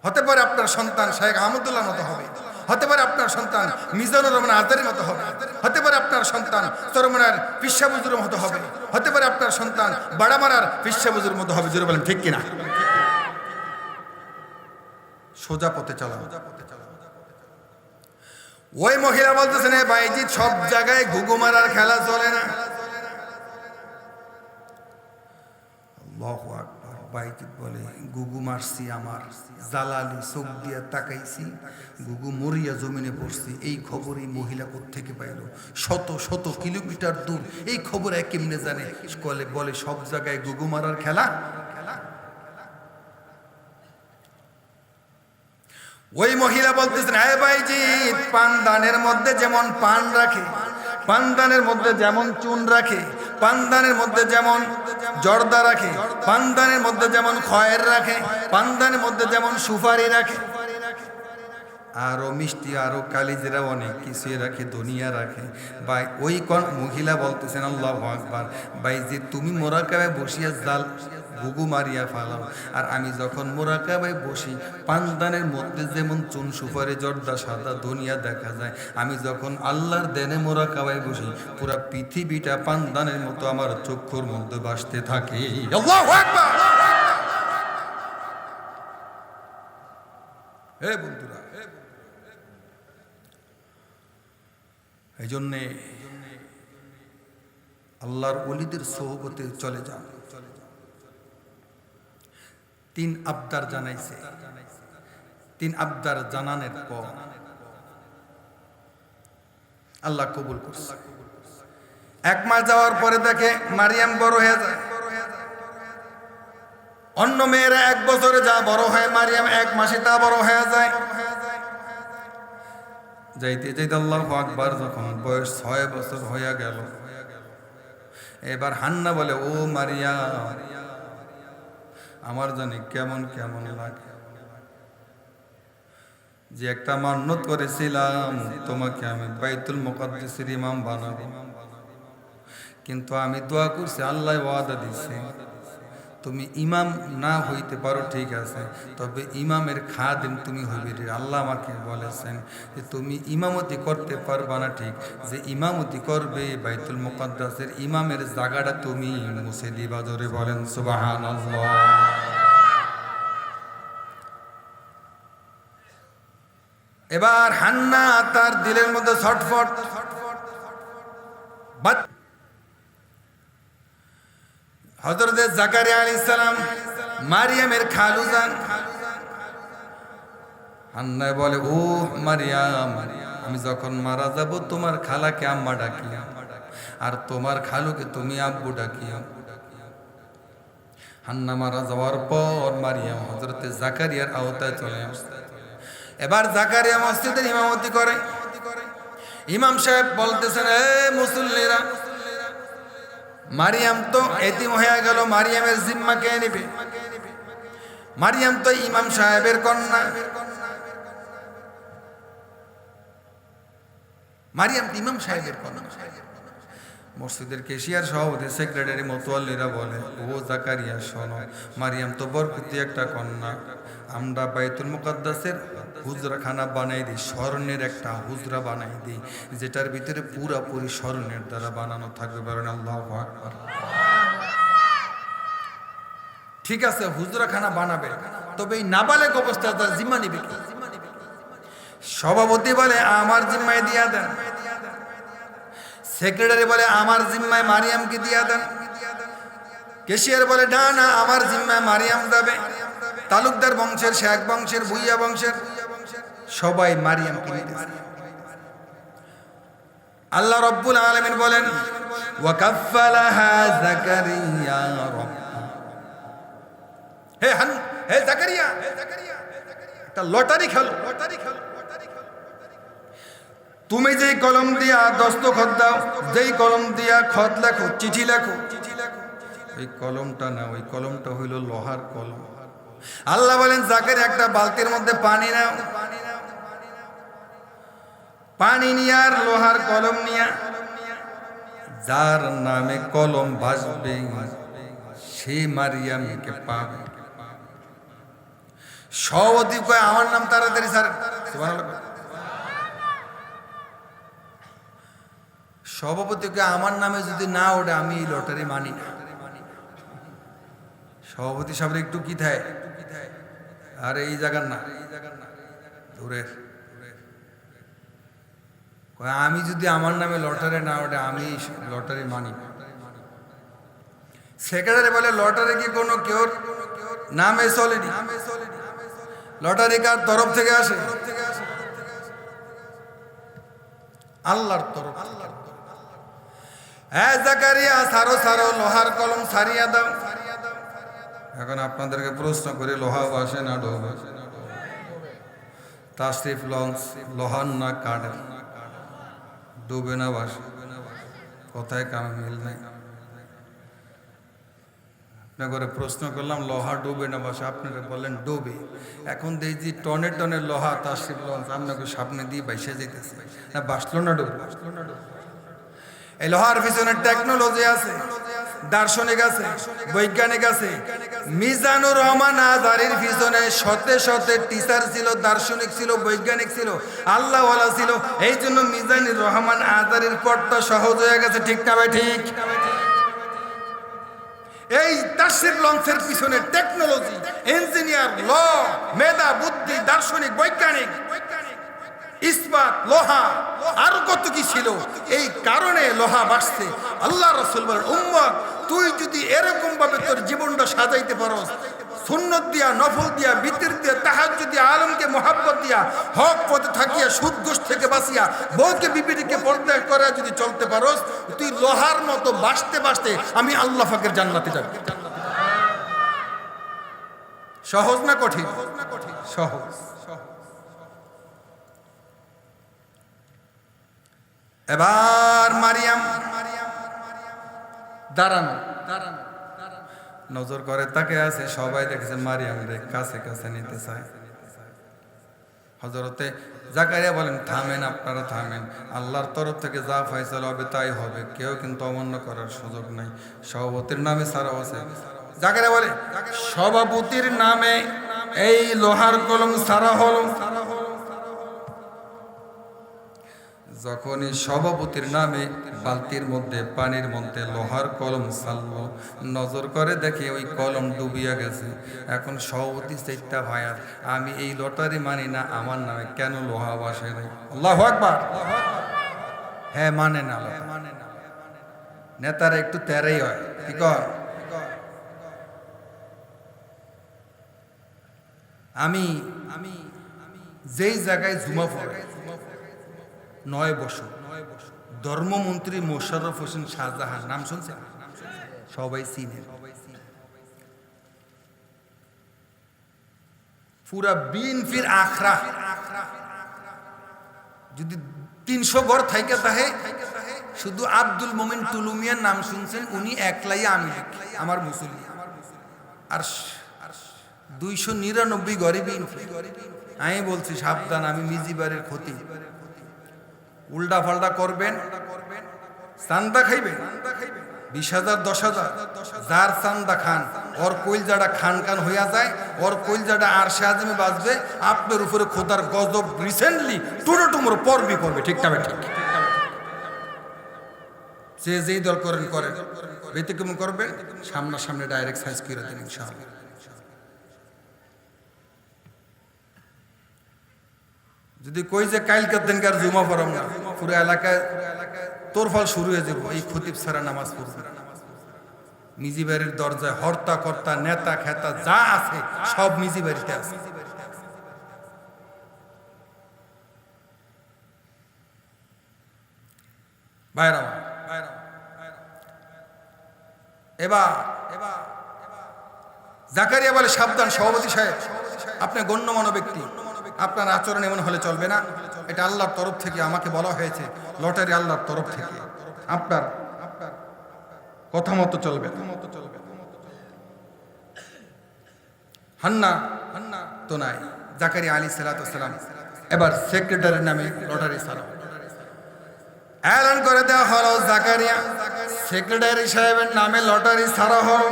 হতে পারে আপনার সন্তান শেখ আহমদুল্লাহর মতো হবে, হতে পারে আপনার সন্তান মিজানুর রহমান আজারির মতো হবে, হতে পারে আপনার সন্তান চরমনার পিসা বুজুর মতো হবে, হতে পারে আপনার সন্তান বাড়ামারার পিসা বুজুর মতো হবে। জোরে বলেন ঠিক কিনা? সোজা পথে চালান। ওই মহিলা বলতেছেন, এ বাইজিদ, সব জায়গায় ঘুঘু মারার খেলা চলে না। আল্লাহু আকবার। বাইজিদ বলে, গুগু মারছি, আমার জালালি চোখ দিয়ে তাকাইছি, গুগু মরিয়া জমিনে পড়ছি। এই খবর এই মহিলা কোত্থেকে পাইল? শত শত কিলোমিটার দূর। এই খবর কেমনে জানে? বলে সব জায়গায় গুগু মারার খেলা। ওই মহিলা বলতেছেন, হ্যাঁ বাইজিদ, পানদানের মধ্যে যেমন পান রাখে, পানদানের মধ্যে যেমন চুন রাখে, পানদানের মধ্যে যেমন জর্দা রাখে, পানদানের মধ্যে যেমন খয়ের রাখে, পানদানের মধ্যে যেমন সুপারি রাখে, আরো মিষ্টি আরো কালিজিরা অনেক কিছু রাখে, দুনিয়া রাখে। ভাই ওই কোন মহিলা বলতেছেন আল্লাহু আকবার, ভাই যে তুমি মোরাকাবায় বসিয়া জাল গুগু মারিয়া ফালাও, আর আমি যখন মোরাকাবায় বসি পানদানের মধ্যে যেমন চুন সুপারি জর্দা সাদা দুনিয়া দেখা যায়, আমি যখন আল্লাহর দেনে মোরাকাবায় বসি পুরা পৃথিবীটা পানদানের মতো আমার চক্ষুর মধ্যে ভাসতে থাকে। আল্লাহু আকবার। হে বন্ধুরা, এই জন্যে আল্লাহর ওলিদের সোহবতে চলে যান। 3 আবদার জানাইছে, 3 আবদার জানানোর পর আল্লাহ কবুল করছে। 1 মাস যাওয়ার পরে দেখে মারিয়াম বড় হয়ে যায়। অন্য মেয়েরা 1 বছরে যা বড় হয়, মারিয়াম 1 মাসে তা বড় হয়ে যায়। যাইতে যাইতে আল্লাহু আকবার, যখন বয়স 6 বছর হয়ে গেল, এবার হান্না বলে, ও মারিয়াম, আমার জানি কেমন কেমন লাগে যে একটা মান্নত করেছিলাম তোমাকে আমি বাইতুল মুকাদ্দাসের ইমাম বানাবো, কিন্তু আমি দোয়া করছি, আল্লাহ ওয়াদা দিছে তুমি ইমাম না হইতে পারো ঠিক আছে, তবে ইমামের খাদেম তুমি হইবে রে। আল্লাহ আমাকে বলেছেন যে তুমি ইমামতি করতে পারবা না ঠিক, যে ইমামতি করবে বাইতুল মুকাদ্দাসের ইমামের জায়গাটা তুমি মুছে দিবা। জোরে বলেন সুবহানাল্লাহ। এবার হান্না তার দিলের মধ্যে ছটফট, হযরত জাকারিয়া আলাইহিস সালাম মারিয়ামের খালু যান। হান্না বলে, ও মারিয়াম, আমি যখন মারা যাব তোমার খালাকে আম্মা ডাকিও, আর তোমার খালুকে তুমি আব্বু ডাকিও। হান্না মারা যাওয়ার পর মারিয়াম হযরত জাকারিয়ার আওতায় চলে আসছে। এবার জাকারিয়া মসজিদের ইমামতি করে। ইমাম সাহেব বলতেছেন, এ মুসল্লিরা, মারিয়াম তো এতিম হয়ে গেল, মারিয়ামের জিম্মা কে নেবে? মারিয়াম তো ইমাম সাহেবের কন্যা, মারিয়াম ইমাম সাহেবের কন্যা। মসজিদের কেশিয়ার সভাপতি সেক্রেটারি মোতোয়াল্লিরা বলে, ও জাকারিয়া শোনো, মারিয়াম তো বরকতি একটা কন্যা, আমরা বাইতুল মুকাদ্দাসের হুজরাখানা বানাই দিই, স্বর্ণের একটা হুজরা বানাই দিই, যেটার ভিতরে পুরাপুরি স্বর্ণের দ্বারা বানানো থাকবে। বলেন আল্লাহু আকবার। ঠিক আছে, হুজরাখানা বানাবে, তবে এই নাবালেগ অবস্থায় তার জিম্মা নিবে কি? সভাপতি বলে, আমার জিম্মায় দিয়া দেন। সেক্রেটারি বলে, আমার জিম্মায় মারিয়ামকে দিয়া দেন। কেশিয়ার বলে, না না, আমার জিম্মায় মারিয়াম যাবে। তালুকদার বংশের, শেখ বংশের, ভুইয়া বংশের সবাই মারিয়ামকে নিতেছে। আল্লাহ রাব্বুল আলামিন বলেন, ওয়া কাফফালাহা যাকারিয়া রাব্বু। হে জাকারিয়া, একটা লটারি খেলো। তুমি যেই কলম দিয়া দস্তখত দাও, যেই কলম দিয়া খত লেখো, চিঠি লেখো, ওই কলমটা না, ওই কলমটা হইল লোহার কলম। আল্লাহ বলেন, জাকারিয়া একটা বালতির মধ্যে পানি নাও, পানি নিয়ে আর লোহার কলম নিয়া যার নামে কলম ভাসবে সে মারিয়ামকে পাবে। সভাপতি কয়, আমার নাম তাড়াতাড়ি স্যার। সভাপতি কয়, আমার নামে যদি না ওঠে আমি এই লটারি মানি না। সভাপতি সাহেব একটু কি থাকে, আর এই জায়গার না, দূরের। আমি যদি আমার নামে লটারি না ওঠে আমি লটারি মানি। সেক্রেটারি বলে, লটারি কি কোনো কেউ নামে চলেনি, লটারি কার তরফ থেকে আসে? আল্লাহর তরফ। হ্যাঁ জাকারিয়া, সারো সারো, লোহার কলম সারিয়া দাও। এখন আপনাদেরকে প্রশ্ন করি, লোহা বাসে না ডোবে? তাশরিফ লঞ্চ লোহার না কাঠের? ডুবে না বাসে? কোথায় কামে মিল নাই। করে প্রশ্ন করলাম লোহা ডুবে না বাসা, আপনারা বললেন ডুবে। এখন দেখছি টনে টনে লোহা তাসরিফ লঞ্চ আপনাকে সামনে দিয়ে বাইসে যেতেছে, না বাসলো না ডুবে? এই লোহার পিছনে টেকনোলজি আছে, দার্শনিক আছে, বৈজ্ঞানিক আছে। মিজানুর রহমান আজহারীর পিছনে শতে শতে টিচার ছিল, দার্শনিক ছিল, বৈজ্ঞানিক ছিল, আল্লাহওয়ালা ছিল। এই জন্য মিজানুর রহমান আজহারীর পথটা সহজ হয়ে গেছে। ঠিক না ভাই? ঠিক। এই তাসরিফ লঞ্চের পিছনে টেকনোলজি, ইঞ্জিনিয়ার, ল, মেধা, বুদ্ধি, দার্শনিক, বৈজ্ঞানিক, ইস্পাত, লোহা, আর কত কি ছিল। এই কারণে লোহা বাসছে। আল্লাহ রাসূল বলেন, উম্মত তুই যদি এরকম ভাবে তোর জীবনটা সাজাইতে পারস, সুন্নত দিয়া, নফল দিয়া, বিতির দিয়া, তাহাজ্জুদ দিয়া, আলমকে মোহাব্বত দিয়া, হক পথে থাকিয়া, সুদ ঘুষ থেকে বাঁচিয়া, বউকে বিবিকে পর্দা করে যদি চলতে পারস, তুই লোহার মতো বাসতে বাসতে আমি আল্লাহ পাকের জান্নাতে যাবি। সহজ না কঠিন? সহজ। এবার মারিয়াম দাঁড়ানো, নজর করে তাকে আছে, সবাই দেখেছে মারিয়াম রে কাছে কাছে নিতে চায়। হযরতে জাকারিয়া বলেন, থামেন, আপনারা থামেন, আল্লাহর তরফ থেকে যা ফয়সালা হবে তাই হবে, কেউ কিন্তু অমান্য করার সুযোগ নাই। সভাপতির নামে ছাড়াও আছে। জাকারিয়া বলে, সভাপতির নামে এই লোহার কলম ছাড়া হলো। যখনই সভাপতির নামে বালতির মধ্যে, পানির মধ্যে লোহার কলম ছাড়ল, নজর করে দেখে ওই কলম ডুবিয়া গেছে। এখন সভাপতি চাইতা ভাইয়ার, আমি এই লটারি মানি না, আমার নামে কেন লোহা বাসে নাই? আল্লাহু আকবার। হ্যাঁ, মানে না, নেতারা একটু তেরাই হয়। কি কর? আমি যেই জায়গায় জুমা পড়ে 9 বছর, ধর্মমন্ত্রী মোশাররফ হোসেন শাহজাহান, নাম শুনছেন? সবাই চিনেন। পুরা বিএনপির আখড়া যদি 300 ঘর থাইকে তাহে, শুধু আব্দুল মোমিন টুলু মিয়ার নাম শুনছেন, উনি একলাই আমি আমার মুসল্লি। আর 299 ঘরে বিএনপি। আমি বলছি সাবধান, আমি মিজিবারের ক্ষতি। উল্টা পাল্টা করবেন, চান্দা খাইবেন, 20,000 10,000, যার চান্দা খান, ওর কইলজাটা খান খান হইয়া যায়, ওর কইলজাটা আরশে আযমে বাজবে, আপনার উপরে খোদার গজব রিসেন্টলি টুমোর পড়বে। ঠিক না? ঠিক। যে যেই দল করেন করেন, ব্যতিক্রম করবেন, সামনাসামনি ডাইরেক্ট সাইজ করে দেন ইনশাআল্লাহ। যদি কই যে কালকের দিনকার জুমা পড়াম না, পুরো এলাকায় তোর ফল শুরু হয়ে যাবো, এই খতিব ছাড়া নামাজ পড়বে। মিজিবাড়ির দরজায় হর্তা কর্তা, নেতা খেতা যা আছে সব মিজিবাড়িতে আছে। ভাইরা, এবার জাকারিয়া বলে, সাবধান সভাপতি সাহেব, আপনি গণ্যমান্য ব্যক্তি, আপনার আচরণ এমন হলে চলবে না। এটা আল্লাহর তরফ থেকে আমাকে বলা হয়েছে, লটারি আল্লাহর তরফ থেকে, আপনার কথা মতো চলবে। হান্না তো নাই। জাকারিয়া আলাইহিস সালাম এবার সেক্রেটারির নামে লটারি ছাড়া এলান করে দেওয়া হলো। জাকারিয়া সেক্রেটারি সাহেবের নামে লটারি ছাড়া হলো।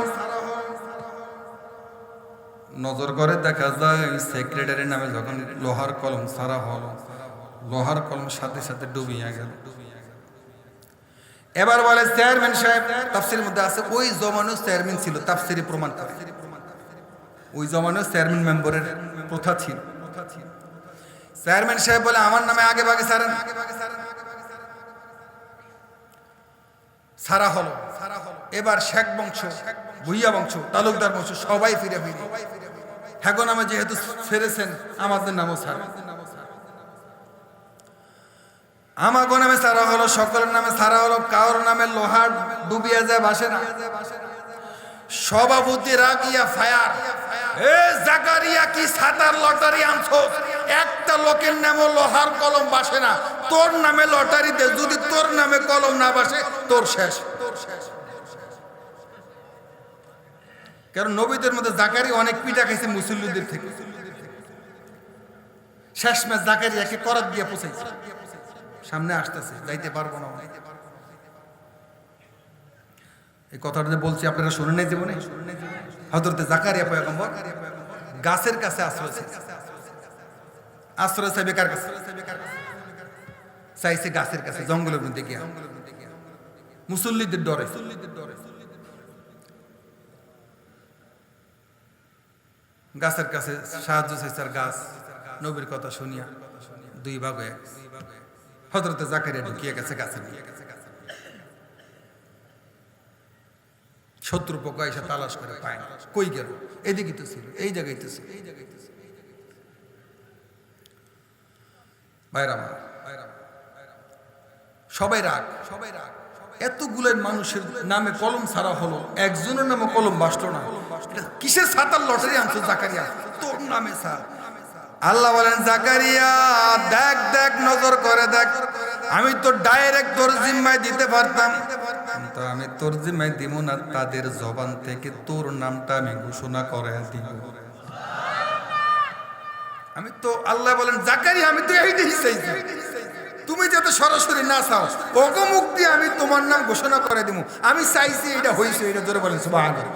নজর করে দেখা যায় সেক্রেটারির নামে যখন লোহার কলম ছাড়া হলো, লোহার কলম সাথে সাথে ডুবিয়া গেল। এবার বলে চেয়ারম্যান সাহেব, তাফসীরের মধ্যে আছে ওই জমানো চেয়ারম্যান ছিল, তাফসীরে প্রমাণ করে ওই জমানো চেয়ারম্যান মেম্বারের প্রথা ছিল। চেয়ারম্যান সাহেব বলে, আমার নামে আগে ভাগে ছাড়েন। ছাড়া হলো। এবার শেখ বংশ, ভুইয়া বংশ, তালুকদার বংশ সবাই ফিরে হ্যাগো নামে যেহেতু ছেড়েছেন, আমাদের নামও ছাড়া। আমাগো নামে ছাড়া হলো, সকলের নামে ছাড়া হলো, কারোর নামে লোহা ডুবিয়া যায়, বাসে না। সভাপতি রাগিয়া ফায়ার, এ জাকারিয়া কি সাতার লটারি আনছো? একটা লোকের নামে লোহার কলম বাসে না, তোর নামে লটারি দে, যদি তোর নামে কলম না বাসে তোর শেষ। কারণ নবীদের মধ্যে জাকারিয়া অনেক পিঠা খাইছে মুসল্লিদের থেকে। শেষমেশ জাকারিয়াকে করাত দিয়ে পৌঁছাইছে, সামনে আসতেছে, যাইতে পারবো না। এই কথাটা যে বলছি আপনারা শুনে নেই জীবনে। হযরতে জাকারিয়া পয়গম্বর গাছের কাছে আশ্রয় চাইবে। কার কাছে চাইছে? গাছের কাছে, জঙ্গলের মধ্যে গিয়া, মুসল্লিদের ডরে। গাছের কাছে সাহায্য চাইছে, আর গাছ নবীর কথা শুনিয়া দুই ভাগ হয়ে হযরতে জাকারিয়া ঢুকিয়ে গেছে গাছের মধ্যে। শত্রুপক্ষ এসে তালাশ করে পায় না, কই গেল? এদিকে তো ছিল, এই জায়গায় তো ছিল। ভাইরা আমার, সবাই রাগ। এতগুলো মানুষের নামে কলম ছাড়া হলো, একজনের নামে কলম বাসলো না। কিসের ছাতার লটারি আনছো জাকারিয়া, তোর নামে ছাড়। আল্লাহ বলেন, জাকারিয়া দেখ দেখ, নজর করে দেখ, আমি তো ডাইরেক্ট তোর জিম্মায় দিতে পারতাম, কিন্তু আমি তোর জিম্মায় দিব না। তাদের জবান থেকে তোর নামটা আমি ঘোষণা করে দিব। আমি তো, আল্লাহ বলেন, জাকারিয়া আমি তো এইটাই চাইছি, তুমি যাতে সরাসরি না চাও, ওগো মুক্তি আমি তোমার নাম ঘোষণা করে দিব। আমি চাইছি, এটা হয়েছে। এটা ধরে বলেন সুবহানাল্লাহ।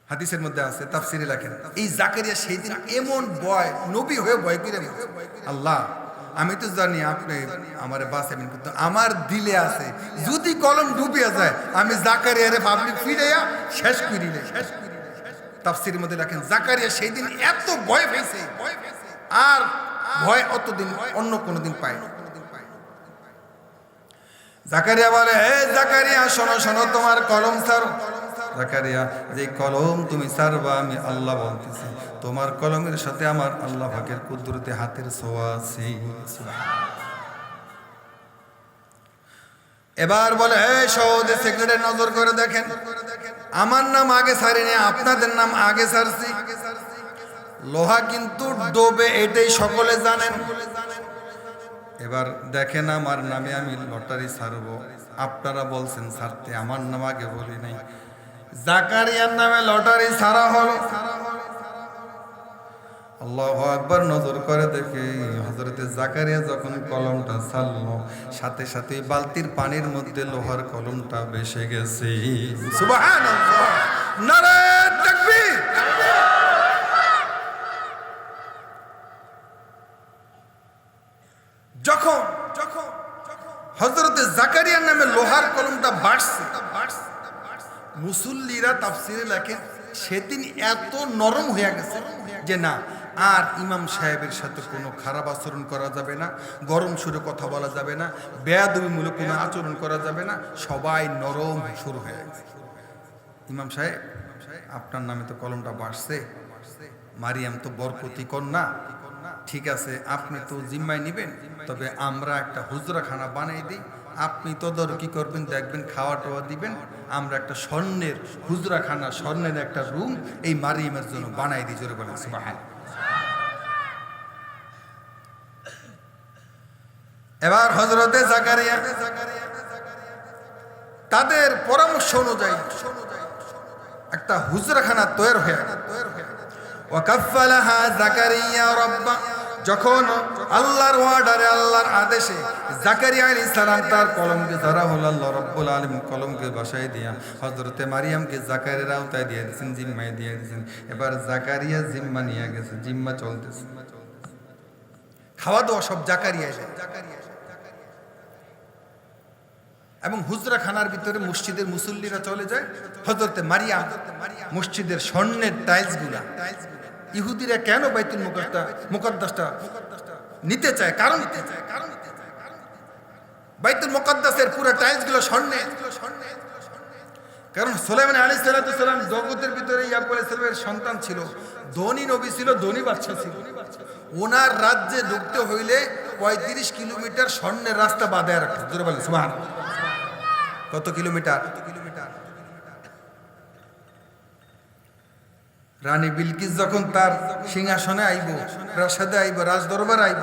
হাদিসের মধ্যে আছে, তাফসিরে লেখেন, এই জাকারিয়া সেই দিন এমন ভয়, নবী হয়ে ভয় করে, আল্লাহ আমি তো জানি আপনি আমারে বাঁচাবেন, কিন্তু আমার দিলে আছে যদি কলম ডুবিয়া যায়, আমি জাকারিয়ারে পাবলিক ফিরাইয়া শেষ করিলে। তাফসিরের মধ্যে লেখেন, জাকারিয়া সেই দিন এত ভয় পেয়েছে, আর ভয় অতদিন অন্য কোনোদিন পায় না। জাকারিয়া বলে, হে জাকারিয়া শোনো শোনো, তোমার কলম ছাড়ো। জাকারিয়া, যে কলম তুমি ছাড়বা, আমি আল্লাহ বলতেছি, তোমার কলমের সাথে আমার আল্লাহ পাকের কুদরতে হাতের ছোঁয়া আছে। এবার বলে, হে সহজে সেক্রেটারি নজর করে দেখেন, আমার নাম আগে ছাড়িনি, আপনাদের নাম আগে ছাড়ছি। লোহা কিন্তু ডোবে, এটাই সকলে জানেন। এবার দেখেন, আমার নামে আমি লটারি ছাড়বো, আপনারা বলছেন ছাড়তে, আমার নাম আগে বলি নাই। জাকারিয়ার নামে লটারি ছাড়া হলো। আল্লাহু আকবার। নজর করে দেখে হযরতে জাকারিয়া যখন কলমটা ছাড়লো, সাথে সাথে বালতির পানির মধ্যে লোহার কলমটা ভেসে গেছে। সুবহানাল্লাহ, নারে তাকবীর। যখন হযরতে জাকারিয়ার নামে লোহার কলমটা বাড়ছে, মুসল্লিরা তাফসিরে লেখেন, সেদিন এত নরম হয়ে গেছে যে না, আর ইমাম সাহেবের সাথে কোনো খারাপ আচরণ করা যাবে না, গরম সুরে কথা বলা যাবে না, বেয়াদবিমূলক কোনো আচরণ করা যাবে না, সবাই নরম শুরু হয়ে গেছে। ইমাম সাহেব, আপনার নামে তো কলমটা বাড়ছে, মারিয়াম তো বরকতি কন্যা, ঠিক আছে, আপনি তো জিম্মায় নেবেন, তবে আমরা একটা হুজরাখানা বানাই দিই, আপনি তদারকি করবেন, দেখবেন, খাওয়া টাওয়া দিবেন, আমরা একটা স্বর্ণের হুজরাখানা, স্বর্ণের একটা রুম এই মারিয়ামের জন্য বানাই দিই। জোরে বলেন সুবহানাল্লাহ। এবার হযরতে জাকারিয়া তাদের পরামর্শ অনুযায়ী একটা হুজরাখানা তৈরি হয়ে গেল। ওয়াকাফালাহা জাকারিয়া রাব্বা, যখন আল্লাহর ওয়ার্ডারে, আল্লাহর আদেশে জাকারিয়া আলাইহিস সালাম তার কলমকে ধরা হলো, আল্লাহ রাব্বুল আলামিন কলমকে বসায় দিয়া হযরতে মারিয়ামকে জাকারিয়ার আওতায় দিয়ে দিয়েছেন, জিম্মায় দিয়ে দিয়েছেন। এবার জাকারিয়া জিম্মা নিয়ে গেছে, জিম্মা চলতেছে, খাওয়া দাওয়া সব জাকারিয়া। এবং হুজরাখানার ভিতরে মসজিদের মুসল্লিরা চলে যায়, হযরতে মারিয়াম মসজিদের স্বর্ণের টাইলসগুলা, ইহুদিরা কেন বাইতুল মুকাদ্দাসটা নিতে চায়, কারণ বাইতুল মুকাদ্দাসের পুরো টাইলসগুলো স্বর্ণের। কারণ সুলাইমান আলাইহিস সালাম জগতের ভিতরে ইয়াকুব আলাইহিস সালামের সন্তান ছিল, ধনী নবী ছিল, ধনী বাদশা ছিল। ওনার রাজ্যে ঢুকতে হইলে ৩৫ কিলোমিটার স্বর্ণের রাস্তা বাঁধায় রাখতে। জোরে বলেন সুবহানাল্লাহ। কত কিলোমিটার? রানী বিলকিস যখন তার সিংহাসনে আইব, প্রাসাদে আইব, রাজ দরবার আইব,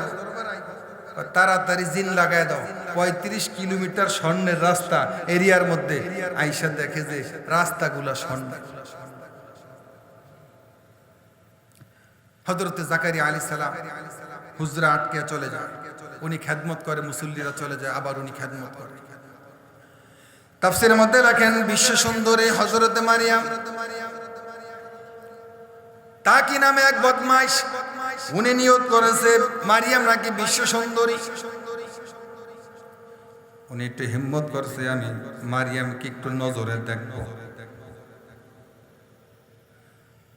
তাড়াতাড়ি জিন লাগায় দাও। ৩৫ কিলোমিটার স্বর্ণের রাস্তা এরিয়ার মধ্যে আইসা দেখে যে রাস্তাগুলা স্বর্ণ। হযরতে জাকারিয়া আলাইহিস সালাম হুজরা আটকে চলে যায়, উনি খেদমত করে, মুসল্লিরা চলে যায়, আবার উনি খেদমত করে। তাফসীরের মধ্যে রাখেন বিশ্ব সুন্দরী হযরতে মারিয়াম, তাকি নামে এক বদমাইশ, উনি নিয়ত করেছে মারিয়াম নাকি বিশ্ব সুন্দরী। উনি একটু হিম্মত করছে, আমি মারিয়ামকে একটু নজরে দেখব।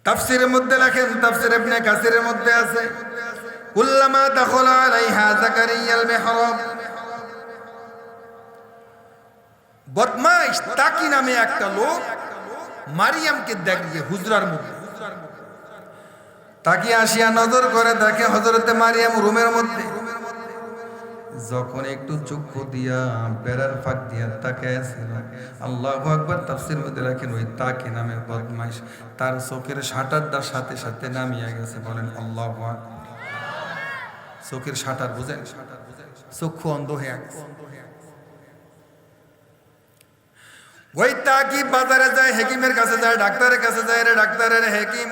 তাফসীরের মধ্যে রাখেন, তাফসীর ইবনে কাসিরের মধ্যে আছে, কুল্লামা দাখালা আলাইহা জাকারিয়াল মিহরাব, বদমাইশ তাকি নামে একটা লোক মারিয়ামকে দেখে হুজরার মধ্যে, তাকে আসিয়া নজর করে দেখে হযরতে মারিয়াম রুমের মধ্যে। যখন একটু চক্ষু দিয়া বেড়ার ফাঁক দিয়া তাকায় ছিল, আল্লাহু আকবার। তাফসীর মধ্যে রাখেন ওই তাকি নামে বদমাইশ তার চোখের শাটারটা সাথে সাথে নামিয়া গেছে। বলেন আল্লাহু আকবার। চোখের শাটার বুঝেন, চক্ষু অন্ধ হয়ে গেছে। ওই তাকি বাজারে যায়, হেকিমের কাছে যায়, ডাক্তারের কাছে যায়, রে ডাক্তারের হেকিম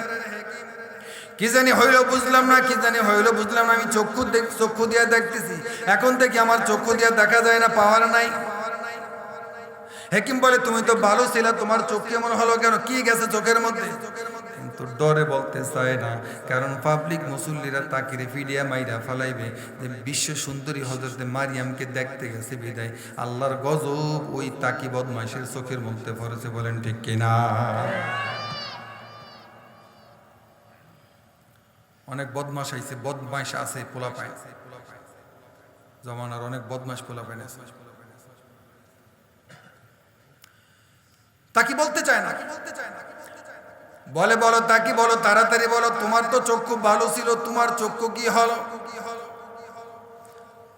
কি জানি হইলো বুঝলাম না, কি জানি হইলো বুঝলাম না, আমি চক্ষু দিয়ে দেখতেছি, এখন থেকে আমার চক্ষু দিয়ে দেখা যায় না, পাওয়ার নাই। হেকিম বলে তুমি তো ভালো ছিলা, তোমার চোখ কেমন হলো কেন, কি গেছে চোখের মধ্যে? কিন্তু ডরে বলতে চায় না, কারণ পাবলিক মুসল্লিরা তাকিরে ফিডিয়া মাইরা ফালাইবে যে বিশ্ব সুন্দরী হযরতে মারিয়ামকে দেখতে গেছে বিদায় আল্লাহর গজব ওই তাকি বদমাইশের চোখের মধ্যে পড়েছে। বলেন ঠিক কিনা? অনেক বদমাশ আইছে, বদমাইশ আছে পোলা পায়, জমানার অনেক বদমাশ পোলা পায় আছে। তাকি বলতে চায় না, বলে বলো তাকি বলো, তাড়াতাড়ি বলো, তোমার তো চক্ষু ভালো ছিল, তোমার চক্ষু কি হলো?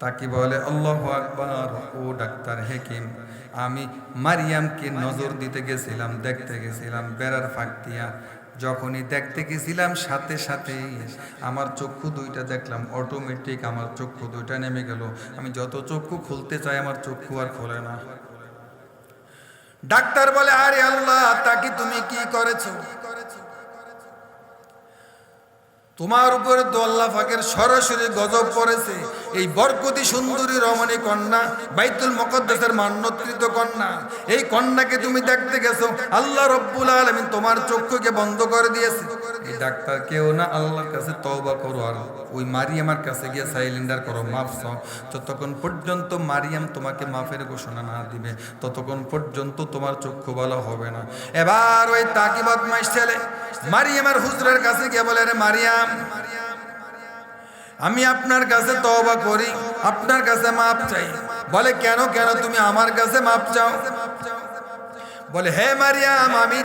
তাকি বলে আল্লাহু আকবার, ও ডাক্তার হেকিম, আমি মারিয়ামকে নজর দিতে গেছিলাম, দেখতে গেছিলাম বেড়ার ফাঁক দিয়া, যখনই দেখতে গেছিলাম সাথে সাথে আমার চক্ষু দুইটা দেখলাম অটোমেটিক আমার চক্ষু দুইটা নেমে গেল, আমি যত চক্ষু খুলতে চাই আমার চক্ষু আর খোলে না। ডাক্তার বলে আরে আল্লাহ, তাকি তুমি কি করেছো? তোমার উপরে তো আল্লাহ পাকের সরাসরি গজব পড়েছে। এই বরকতি সুন্দরী রমণী কন্যা, বাইতুল মুকদ্দাসের মান্যকৃত কন্যা, এই কন্যাকে তুমি দেখতে গেছো, আল্লাহ রব্বুল আলামিন তোমার চক্ষুকে বন্ধ করে দিয়েছে। এই ডাক্তার কেউ না, আল্লাহর কাছে তওবা করো আর ওই মারিয়ামের কাছে গিয়ে সাইলেন্ডার করো, মাফ চাও। যতক্ষণ পর্যন্ত মারিয়াম তোমাকে মাফের ঘোষণা না দিবে ততক্ষণ পর্যন্ত তোমার চক্ষু ভালো হবে না। এবার ওই তাকি বদমাইশ ছেলে মারিয়ামের হুজরার কাছে গিয়ে বলে, আরে মারিয়াম, আমি আপনার কাছে তওবা করি, আপনার কাছে মাপ চাই। বলে কেন কেন তুমি আমার কাছে মাপ চাও? বলে হে মারিয়াম, আমি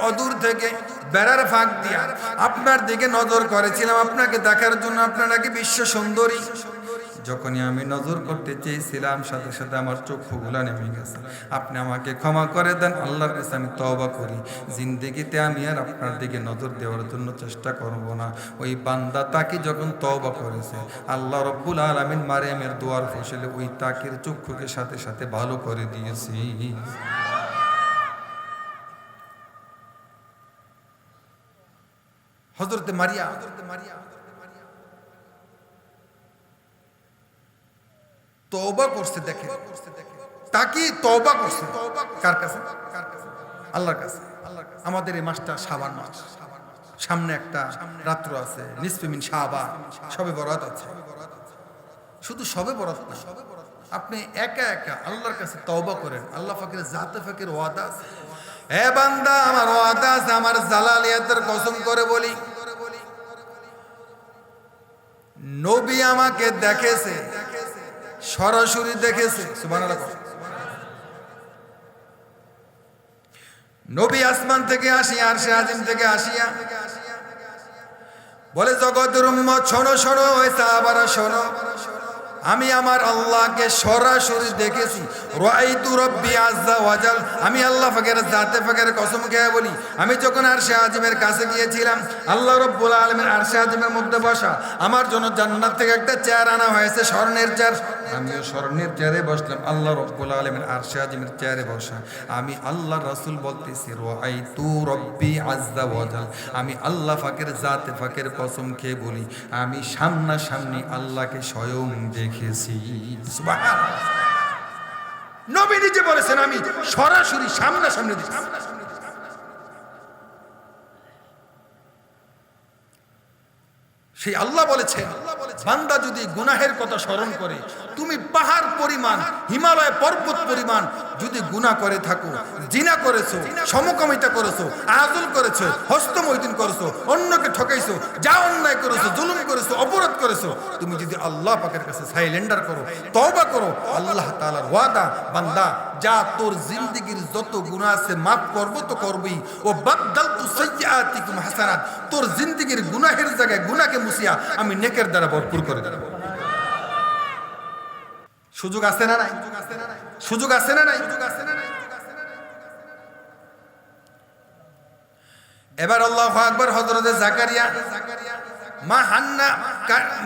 অদূর থেকে বেড়ার ফাঁক দিয়া আপনার দিকে নজর করেছিলাম আপনাকে দেখার জন্য, আপনার নাকি বিশ্ব সুন্দরী। যখনই আমি নজর করতে চেয়েছিলাম সাথে সাথে আমার চক্ষুগুলা নেমে গেছে। আপনি আমাকে ক্ষমা করে দেন, আল্লাহর কাছে আমি তওবা করি, জিন্দেগিতে আমি আর আপনার দিকে নজর দেওয়ার জন্য চেষ্টা করব না। ওই বান্দা তাকি যখন তওবা করেছে, আল্লাহ রব্বুল আলামিন মারিয়ামের দোয়ার ফসলে ওই তাকির চক্ষুকে সাথে সাথে ভালো করে দিয়েছি। হযরতে মারিয়াম তওবা করছে, দেখে তাকি তওবা করছে কার কাছে? আল্লাহর কাছে। আমাদের এই মাসটা শাবান মাস, সামনে একটা রাত্র আছে, নিসফে মিন শাবান, শবে বরাত আছে। শুধু শবে বরাত না, আপনি একা একা আল্লাহর কাছে তওবা করেন, আল্লাহ পাকের জাতে পাকের ওয়াদা আছে। হে বান্দা, আমার ওয়াদা আছে, আমার জালালিয়াতের কসম করে বলি, নবী আমাকে দেখেছে, সরাসরি দেখেছে। সুবহানাল্লাহ। নবী আসমান থেকে আসিয়া, আরশে আজিম থেকে আসিয়া বলে, জগতের উম্মত শোনো শোনো, ওই সাহাবারা শোনো, আমি আমার আল্লাহকে সরাসরি দেখেছি। রাআইতু রাব্বি আযজা ওয়াজাল, আমি আল্লাহ পাকের জাতে পাকের কসম খেয়ে বলি, আমি যখন আরশে আজিমের কাছে গিয়েছিলাম, আল্লাহ রাব্বুল আলামিন আরশে আজিমের মধ্যে বসা, আমার জন্য জান্নাত থেকে একটা চেয়ার আনা হয়েছে, স্বর্ণের চেয়ার। আমিও স্বর্ণের চেয়ারে বসলাম, আল্লাহ রাব্বুল আলামিন আরশে আজিমের চেয়ারে বসা। আমি আল্লাহর রাসূল বলতেছি, রাআইতু রাব্বি আযজা ওয়াজাল, আমি আল্লাহ পাকের জাতে পাকের কসম খেয়ে বলি, আমি সামনাসামনি আল্লাহকে স্বয়ং দেখেছি। সুবহানাল্লাহ। নবী নিজে বলেছেন আমি সরাসরি সামনাসামনি দেখেছি। সেই আল্লাহ বলেছেন, বান্দা যদি গুনাহের কথা স্মরণ করে, তুমি পাহাড় পরিমাণ, হিমালয় পর্বত পরিমাণ যদি গুনাহ করে থাকো, জিনা করেছো, সমকামিতা করেছো, আযল করেছো, হস্তমৈথুন করেছো, অন্যকে ঠকাইছো, যা অন্যায় করেছো, জুলুম করেছো, অপরাধ করেছো, তুমি যদি আল্লাহ পাকের কাছে সাইলেন্ডার করো, তওবা করো, আল্লাহ তাআলার ওয়াদা, বান্দা যা তোর জিন্দেগীর যত গুনাহ আছে মাফ করব তো করবই। ও বাদদালতু সাইয়্যাতিকুম হাসানাত, তোর জিন্দেগীর গুনাহের জায়গায় গুনাহকে মুছিয়া আমি নেকের দ্বারা ভরপুর করে দেব। সুযোগ আছে না নাই? সুযোগ আছে না নাই? এবার আল্লাহু আকবার। হযরতে জাকারিয়া মা হান্না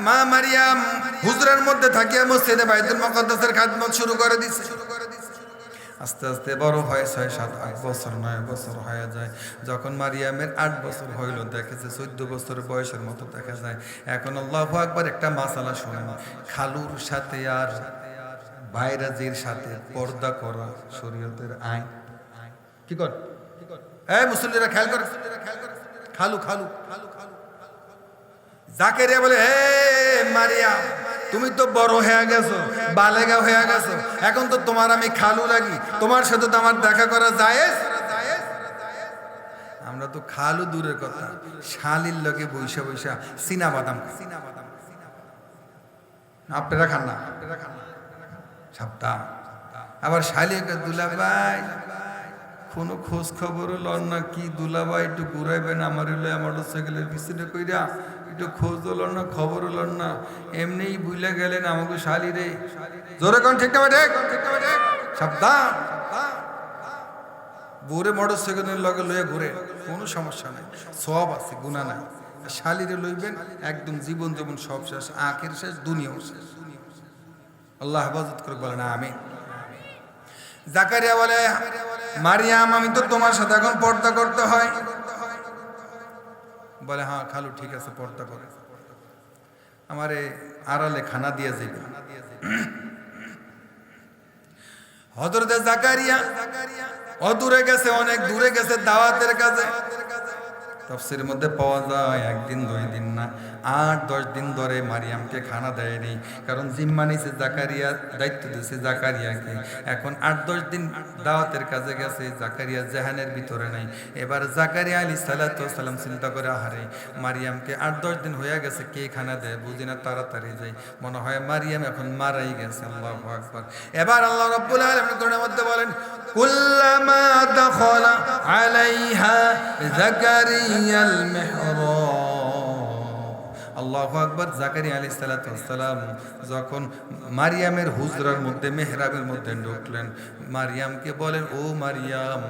মা মারিয়াম হুজরার মধ্যে থাকিয়া মসজিদে বাইতুল মুকাদ্দাসের খিদমত শুরু করে দিয়েছে। আস্তে আস্তে বড় হয়, 6, 7, 8 বছর 9 বছর হয়ে যায়। যখন মারিয়ামের 8 বছর হইল, দেখেছে 14 বছর বয়সের মতো দেখা যায়। এখন আল্লাহু আকবার, একটা মাসালা শুনেন, খালুর সাথে আর বাইরাজির সাথে পর্দা করা শরীয়তের আইন। কি কর এই মুসল্লিরা খেয়াল কর, খালু খালু জাকারিয়া বলে, হে মারিয়াম, তুমি তো বড় হয়ে গেছো, বালেগা হয়ে গেছো, এখন তো তোমার আমি খালু লাগি, তোমার সাথে তো আমার দেখা করা জায়েজ। আমরা তো খালু দূরের কথা, শালির লগে বৈশা বৈশা সিনা বাদাম, আপনারা খান না? সাবধান। আবার শালিকে দুলাভাই কোনো খোঁজ খবর লন না, কি দুলাভাই একটু ঘুরাইবেন আমার মোটরসাইকেলের পিছনে কইরা, একটু খোঁজ লন না, খবর লন না, এমনিই ভুলে গেলেন আমাকে শালি রে। জোরে কোন ঠিক না ঠিক? সাবধান। বুড়ে মোটরসাইকেলের লগে লইয়া ঘুরে, কোনো সমস্যা নাই, সব আছে, গুনাহ নাই। শালিরে লইবেন, একদম জীবন যেমন সব শেষ, আখের শেষ, দুনিয়াও শেষ। আল্লাহ হেফাজত করে বলে না আমিন। জাকারিয়া বলে, মারিয়াম, আমি তো তোমার সাথে এখন পর্দা করতে হয়। বলে, হ্যাঁ খালু ঠিক আছে, পর্দা করে আমারে আড়ালে খানা দিয়ে যাইবে। হযরতে জাকারিয়া অদূরে গেছে, অনেক দূরে গেছে দাওয়াতের কাজে। তাফসীরের মধ্যে পাওয়া যায় 1 দিন 2 দিন না, 8-10 দিন ধরে মারিয়ামকে খানা দেয়নি, কারণ জিম্মা নিছে জাকারিয়া, দায়িত্ব দিয়েছে জাকারিয়াকে। এখন 8-10 দিন দাওয়াতের কাজে গেছে, জাকারিয়া জাহানের ভিতরে নাই। এবার জাকারিয়া আলাইহিস সালাতু ওয়াস সালাম চিন্তা করে, আহারে মারিয়ামকে 8-10 দিন হয়ে গেছে, কে খানা দেয়, বুঝি না, তাড়াতাড়ি যাই, মনে হয় মারিয়াম এখন মারাই গেছে। আল্লাহু আকবার। এবার আল্লাহ রাব্বুল আলামিন কোরআনের মধ্যে বলেন, কুল্লামা দাখালা আলাইহা জাকারিয়াল মিহরাব। আল্লাহু আকবার। জাকারিয়া আলাইহিস সালাতু ওয়াস সালাম যখন মারিয়ামের হুজরার মধ্যে, মেহরাবের মধ্যে ঢুকলেন, মারিয়ামকে বলেন, ও মারিয়াম,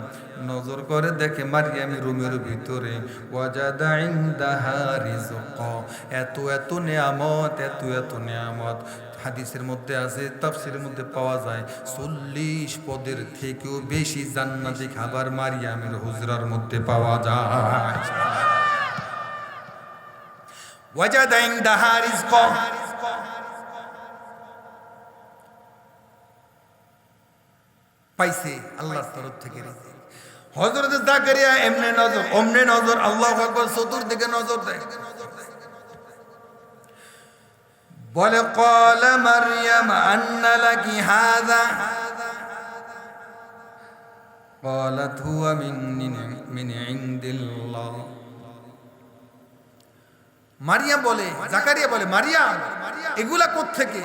নজর করে দেখে মারিয়ামের রুমের ভিতরে ওয়াজাদা ইনদাহা রিজকা, এত এত নিয়ামত, এত এত নিয়ামত। হাদিসের মধ্যে আছে, তাফসীরের মধ্যে পাওয়া যায় 40 পদের থেকেও বেশি জান্নাতি খাবার মারিয়ামের হুজরার মধ্যে পাওয়া যায়। ওয়াজাদা ইনদাহা রিজকা, পাইছে আল্লাহর তরফ থেকে রিজিক। হযরত জাকারিয়া এমনে নজর, অমনে নজর, আল্লাহু আকবার, চতুর্দিকে নজর দেয়। বলে, ক্বালা মারইয়াম আন্না লাকি হাযা, ক্বালাত হুয়া মিন ইনদিল্লাহ। মারিয়াম বলে, জাকারিয়া বলে, মারিয়াম এগুলা কোত্থেকে?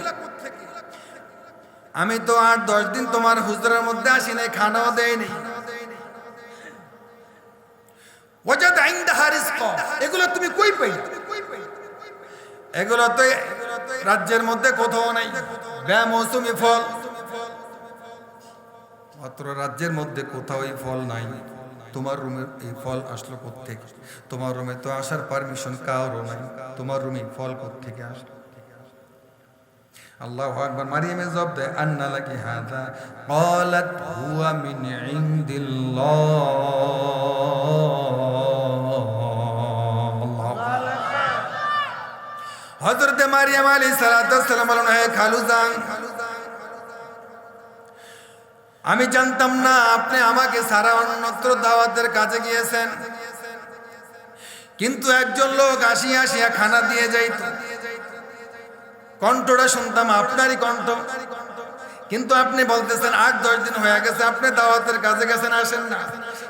আমি তো 8-10 দিন তোমার হুজরার মধ্যে আসি নাই, খানাও দেয় নাই। ওয়াজাদা ইনদাহা রিজকা, এগুলো তুমি কই পাইলা? এগুলো তো রাজ্যের মধ্যে কোথাও নাই বেমৌসুমি ফল, মাত্র রাজ্যের মধ্যে কোথাও এই ফল নাই। তোমার রুমে এই ফল আসলো কোত্থেকে? তোমার রুমে তো আসার পারমিশন কারও নাই, তোমার রুমে ফল কোত্থেকে আসলো? আল্লাহু আকবার। মারিয়ামে জবাব দেয়, আন্না লাকি হাযা ক্বালাত হুয়া মিন ইনদিল্লাহ। হযরতে মারিয়াম আলাইহিস সালাম বলেন, হে খালুজান, আমি জানতাম না আপনি আমাকে সারা অন্যত্র দাওয়াতের কাজে গিয়েছেন, কিন্তু একজন লোক আসিয়া আসিয়া খানা দিয়ে যাইত, কণ্ঠটা শুনতাম আপনারই কণ্ঠ, কিন্তু আপনি বলতেছেন 8-10 দিন হয়ে গেছে আপনি দাওয়াতের কাজে গেছেন, আসেন না,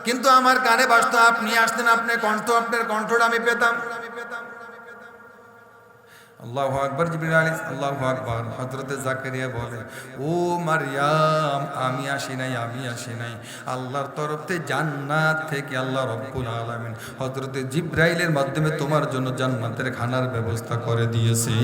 কিন্তু আমার কানে বাজতো আপনি আসতেন, আপনার কণ্ঠটা আমি পেতাম। আল্লাহু আকবার। জিবরিল আলাইহিস আল্লাহু আকবার। হযরতে জাকারিয়া বলে, ও মারইয়াম, আমি আসি নাই, আল্লাহর তরফ থেকে জান্নাত থেকে আল্লাহ রাব্বুল আলামিন হযরতে জিবরাইলের মাধ্যমে তোমার জন্য জান্নাতের খানার ব্যবস্থা করে দিয়েছে।